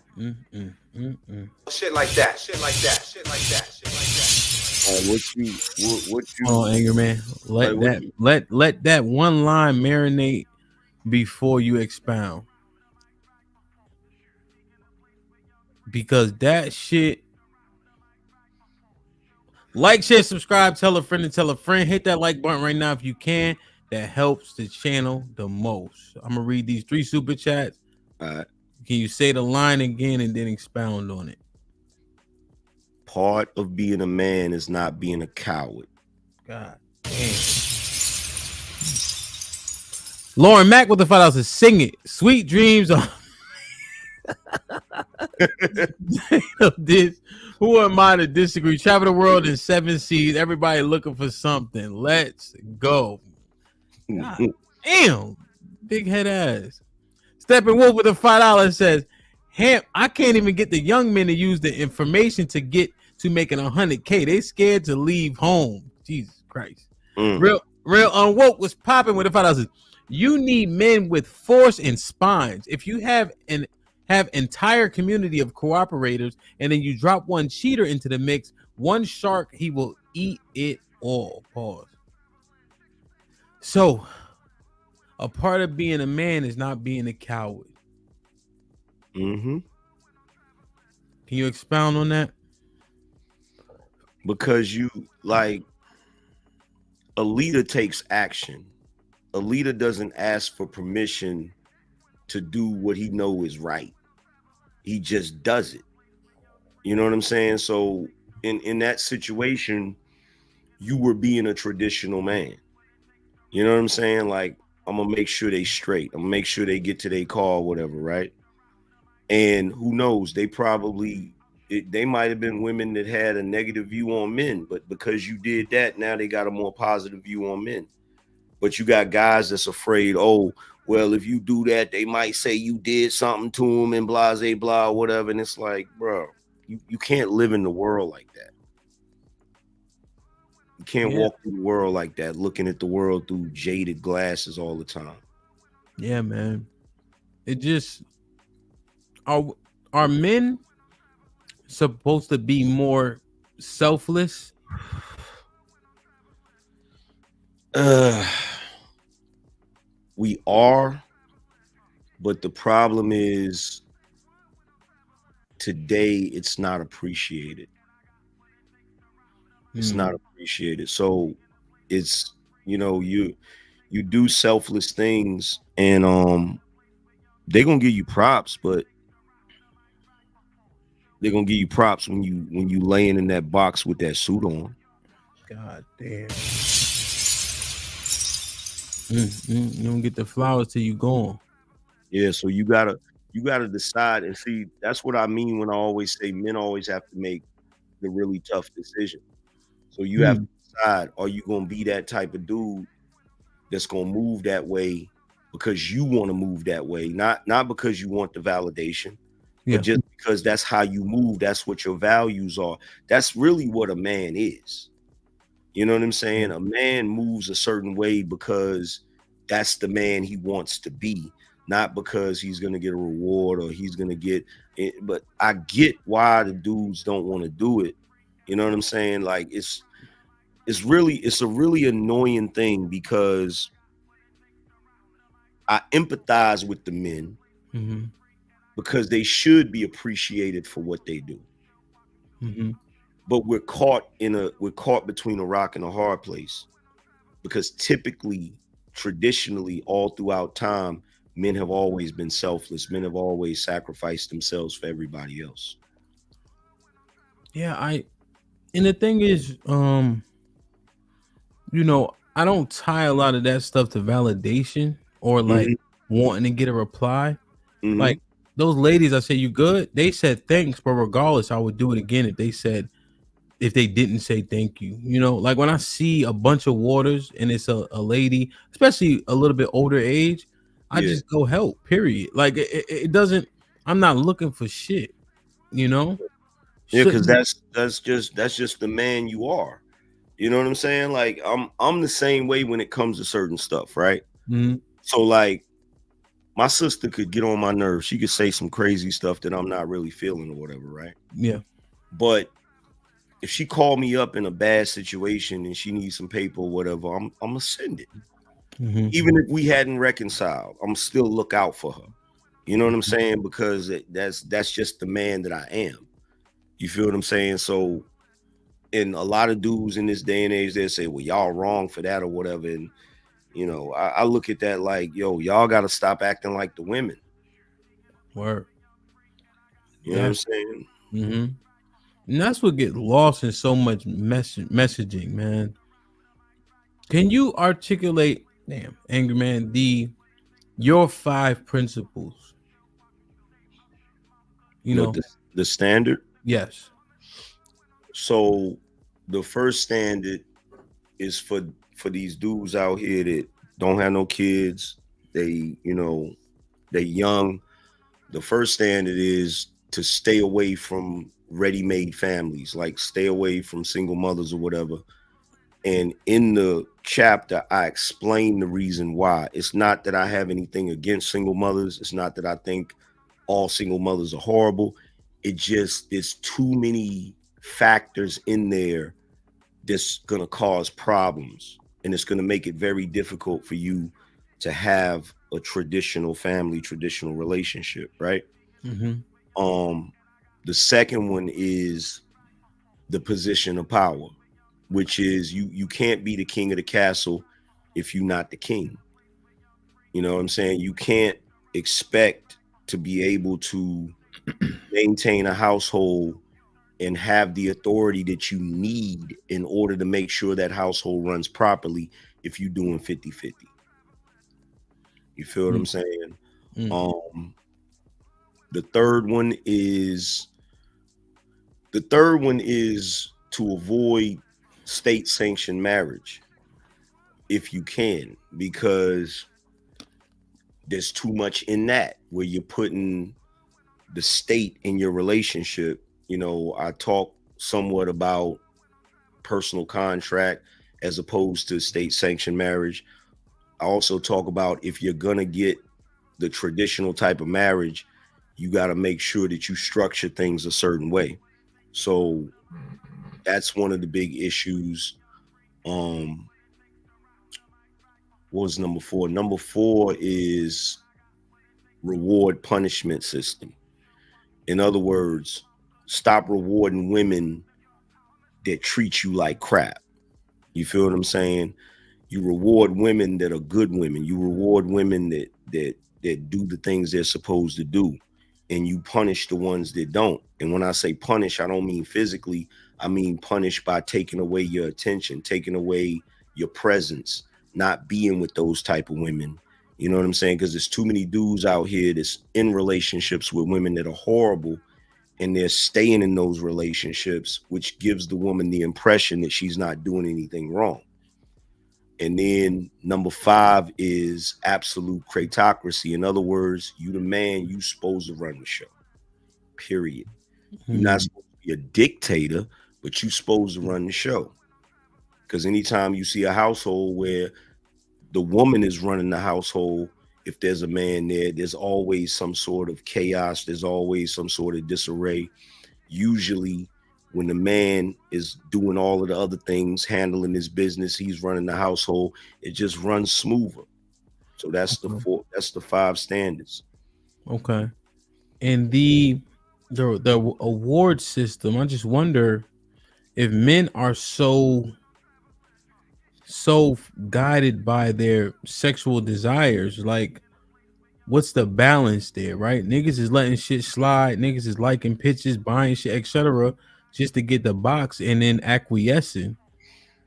like that. Shit like that. Shit like that. Shit like that. What you Hold on, anger man. Let that one line marinate before you expound. Because that shit. Like, share, subscribe, tell a friend and tell a friend. Hit that like button right now if you can. That helps the channel the most. I'm gonna read these 3 super chats. All right. Can you say the line again and then expound on it? Part of being a man is not being a coward. God damn. Lauren Mack with the $5 sing it. Sweet dreams on this. Who am I to disagree? Travel the world in 7 seas. Everybody looking for something. Let's go. God damn. Big head ass. Steppenwolf with the $5 says, Hamp, I can't even get the young men to use the information to get to making 100K. They scared to leave home. Jesus Christ. Real unwoke was popping with the $5. You need men with force and spines. If you have entire community of cooperators and then you drop one cheater into the mix, one shark, he will eat it all. Pause. So a part of being a man is not being a coward. Mm-hmm. Can you expound on that? Because you like a leader takes action. A leader doesn't ask for permission to do what he know is right. He just does it. You know what I'm saying? So in that situation, you were being a traditional man. You know what I'm saying? Like, I'm gonna make sure they straight. I'm gonna make sure they get to their car or whatever, right? And who knows? They might have been women that had a negative view on men, but because you did that, now they got a more positive view on men. But you got guys that's afraid, oh, well, if you do that, they might say you did something to them and blah, blah, blah, whatever. And it's like, bro, you can't live in the world like that. You can't walk through the world like that, looking at the world through jaded glasses all the time. Yeah, man. It just are men supposed to be more selfless? We are, but the problem is today it's not appreciated. It's not appreciated. So it's, you know, you do selfless things and they're gonna give you props, but they're gonna give you props when you laying in that box with that suit on. God damn. You don't get the flowers till you gone. Yeah, so you gotta decide and see. That's what I mean when I always say men always have to make the really tough decision. So you have to decide: are you gonna be that type of dude that's gonna move that way because you want to move that way, not because you want the validation, but just because that's how you move. That's what your values are. That's really what a man is. You know what I'm saying? A man moves a certain way because that's the man he wants to be, not because he's going to get a reward or he's going to get it. But I get why the dudes don't want to do it. You know what I'm saying? Like it's a really annoying thing because I empathize with the men because they should be appreciated for what they do. But we're caught between a rock and a hard place because typically, traditionally, all throughout time, men have always been selfless. Men have always sacrificed themselves for everybody else. Yeah, and the thing is, you know, I don't tie a lot of that stuff to validation or like wanting to get a reply. Like those ladies, I say, you good? They said thanks, but regardless, I would do it again if they didn't say thank you. You know, like when I see a bunch of waters and it's a lady, especially a little bit older age, I just go help, period. Like it doesn't, I'm not looking for shit, you know? Yeah, because that's just the man you are. You know what I'm saying? Like I'm the same way when it comes to certain stuff, right? So like my sister could get on my nerves. She could say some crazy stuff that I'm not really feeling or whatever, right? Yeah. But if she called me up in a bad situation and she needs some paper or whatever, I'm gonna send it. Even if we hadn't reconciled, I'm still look out for her. You know what I'm saying? Because that's just the man that I am. You feel what I'm saying? So, and a lot of dudes in this day and age, they say, well, y'all wrong for that or whatever. And, you know, I look at that like, yo, y'all got to stop acting like the women. Word. You know what I'm saying? And that's what gets lost in so much messaging, man. Can you articulate, Angry Man, your 5 principles? You know, the standard. Yes. So the first standard is for these dudes out here that don't have no kids. They, you know, they're young. The first standard is to stay away from ready-made families, like stay away from single mothers or whatever. And in the chapter, I explain the reason why. It's not that I have anything against single mothers. It's not that I think all single mothers are horrible. It just, there's too many factors in there that's going to cause problems. And it's going to make it very difficult for you to have a traditional family, traditional relationship, right? The second one is the position of power, which is you can't be the king of the castle if you're not the king. You know what I'm saying? You can't expect to be able to maintain a household and have the authority that you need in order to make sure that household runs properly if you're doing 50-50. You feel what I'm saying? The third one is to avoid state-sanctioned marriage if you can, because there's too much in that where you're putting the state in your relationship. You know, I talk somewhat about personal contract as opposed to state-sanctioned marriage. I also talk about if you're gonna get the traditional type of marriage, you got to make sure that you structure things a certain way. So that's one of the big issues. What was number 4? Number 4 is reward punishment system. In other words, stop rewarding women that treat you like crap. You feel what I'm saying? You reward women that are good women. You reward women that do the things they're supposed to do. and you punish the ones that don't. And when I say punish, I don't mean physically. I mean punish by taking away your attention, taking away your presence, not being with those type of women. You know what I'm saying? Because there's too many dudes out here that's in relationships with women that are horrible, and they're staying in those relationships, which gives the woman the impression that she's not doing anything wrong. And then number 5 is absolute cratocracy. In other words, you the man, you supposed to run the show. Period. You're not supposed to be a dictator, but you supposed to run the show. Because anytime you see a household where the woman is running the household, if there's a man there, there's always some sort of chaos. There's always some sort of disarray. Usually when the man is doing all of the other things, handling his business, he's running the household, it just runs smoother. So that's the 5 standards. Okay. And the award system, I just wonder if men are so guided by their sexual desires, like what's the balance there, right? Niggas is letting shit slide, niggas is liking pitches, buying shit, etc., just to get the box and then acquiescing.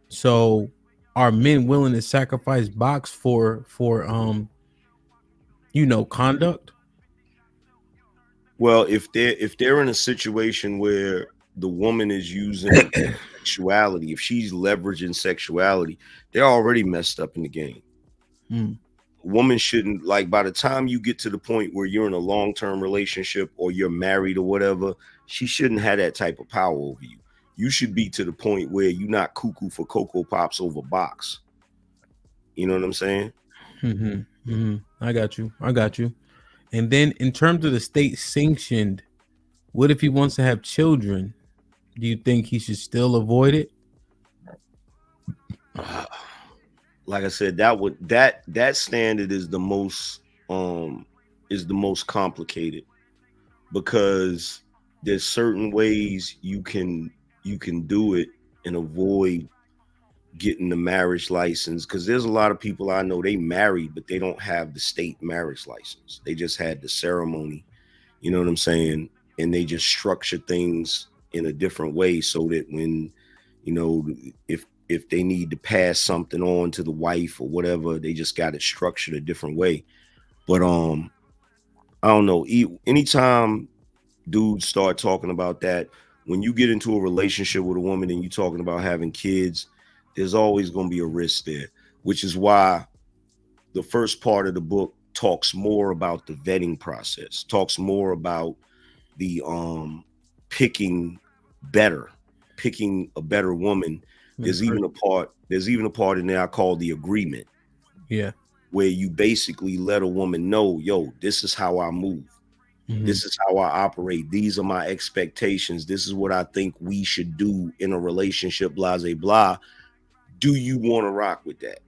So are men willing to sacrifice box for conduct? Well, if they're in a situation where the woman is using sexuality, if she's leveraging sexuality, they're already messed up in the game. Woman shouldn't, like, by the time you get to the point where you're in a long-term relationship or you're married or whatever, she shouldn't have that type of power over you. You should be to the point where you're not cuckoo for Cocoa Pops over box. You know what I'm saying? I got you. And then in terms of the state sanctioned, what if he wants to have children? Do you think he should still avoid it? Like I said, that standard is the most complicated, because there's certain ways you can do it and avoid getting the marriage license. Because there's a lot of people I know, they married, but they don't have the state marriage license. They just had the ceremony, you know what I'm saying? And they just structure things in a different way so that when, if they need to pass something on to the wife or whatever, they just got it structured a different way. But I don't know. Anytime dudes start talking about that, when you get into a relationship with a woman and you're talking about having kids, there's always going to be a risk there, which is why the first part of the book talks more about the vetting process, talks more about the picking a better woman. There's even a part in there I call the agreement. Yeah. Where you basically let a woman know, yo, this is how I move. This is how I operate. These are my expectations. This is what I think we should do in a relationship, blah, blah, blah. Do you want to rock with that?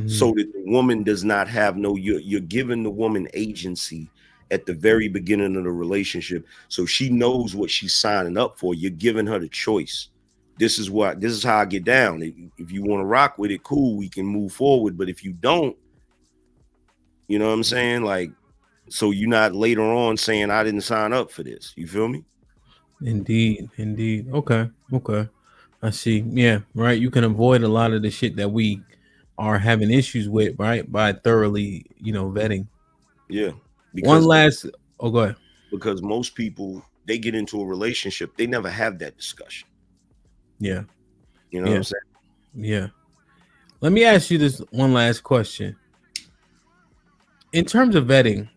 So that the woman does not have you're giving the woman agency at the very beginning of the relationship. So she knows what she's signing up for. You're giving her the choice. This is how I get down. If you want to rock with it, cool, we can move forward. But if you don't, you know what I'm saying? Like, so you're not later on saying I didn't sign up for this. You feel me? Indeed. Okay. I see. Yeah, right. You can avoid a lot of the shit that we are having issues with, right? By thoroughly, vetting. Yeah. Go ahead. Because most people, they get into a relationship, they never have that discussion. Yeah. You know what I'm saying? Yeah. Let me ask you this one last question. In terms of vetting,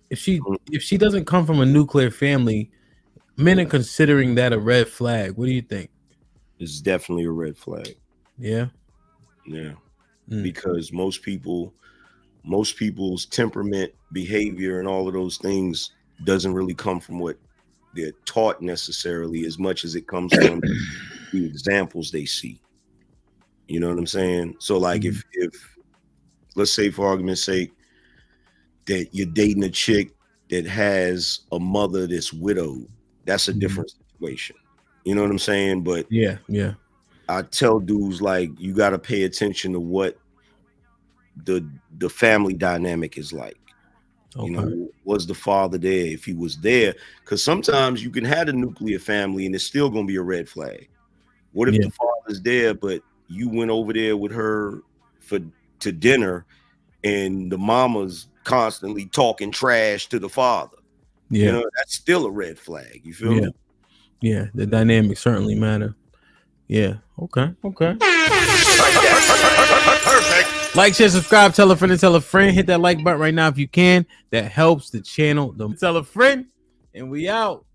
if she doesn't come from a nuclear family, men are considering that a red flag. What do you think? It's definitely a red flag. Yeah. Because most people's temperament, behavior, and all of those things doesn't really come from what they're taught necessarily, as much as it comes from the examples they see. You know what I'm saying? So like if let's say, for argument's sake, that you're dating a chick that has a mother that's widowed, that's a different situation. You know what I'm saying? But yeah. I tell dudes, like, you got to pay attention to what the family dynamic is like. You know, was the father there? If he was there, because sometimes you can have a nuclear family and it's still gonna be a red flag. What if the father's there, but you went over there with her to dinner, and the mama's constantly talking trash to the father? You know, that's still a red flag. You feel me? Yeah, the dynamics certainly matter. Yeah. Okay. Perfect. Like, share, subscribe, tell a friend, and tell a friend. Hit that like button right now if you can. That helps the channel. Tell a friend, and we out.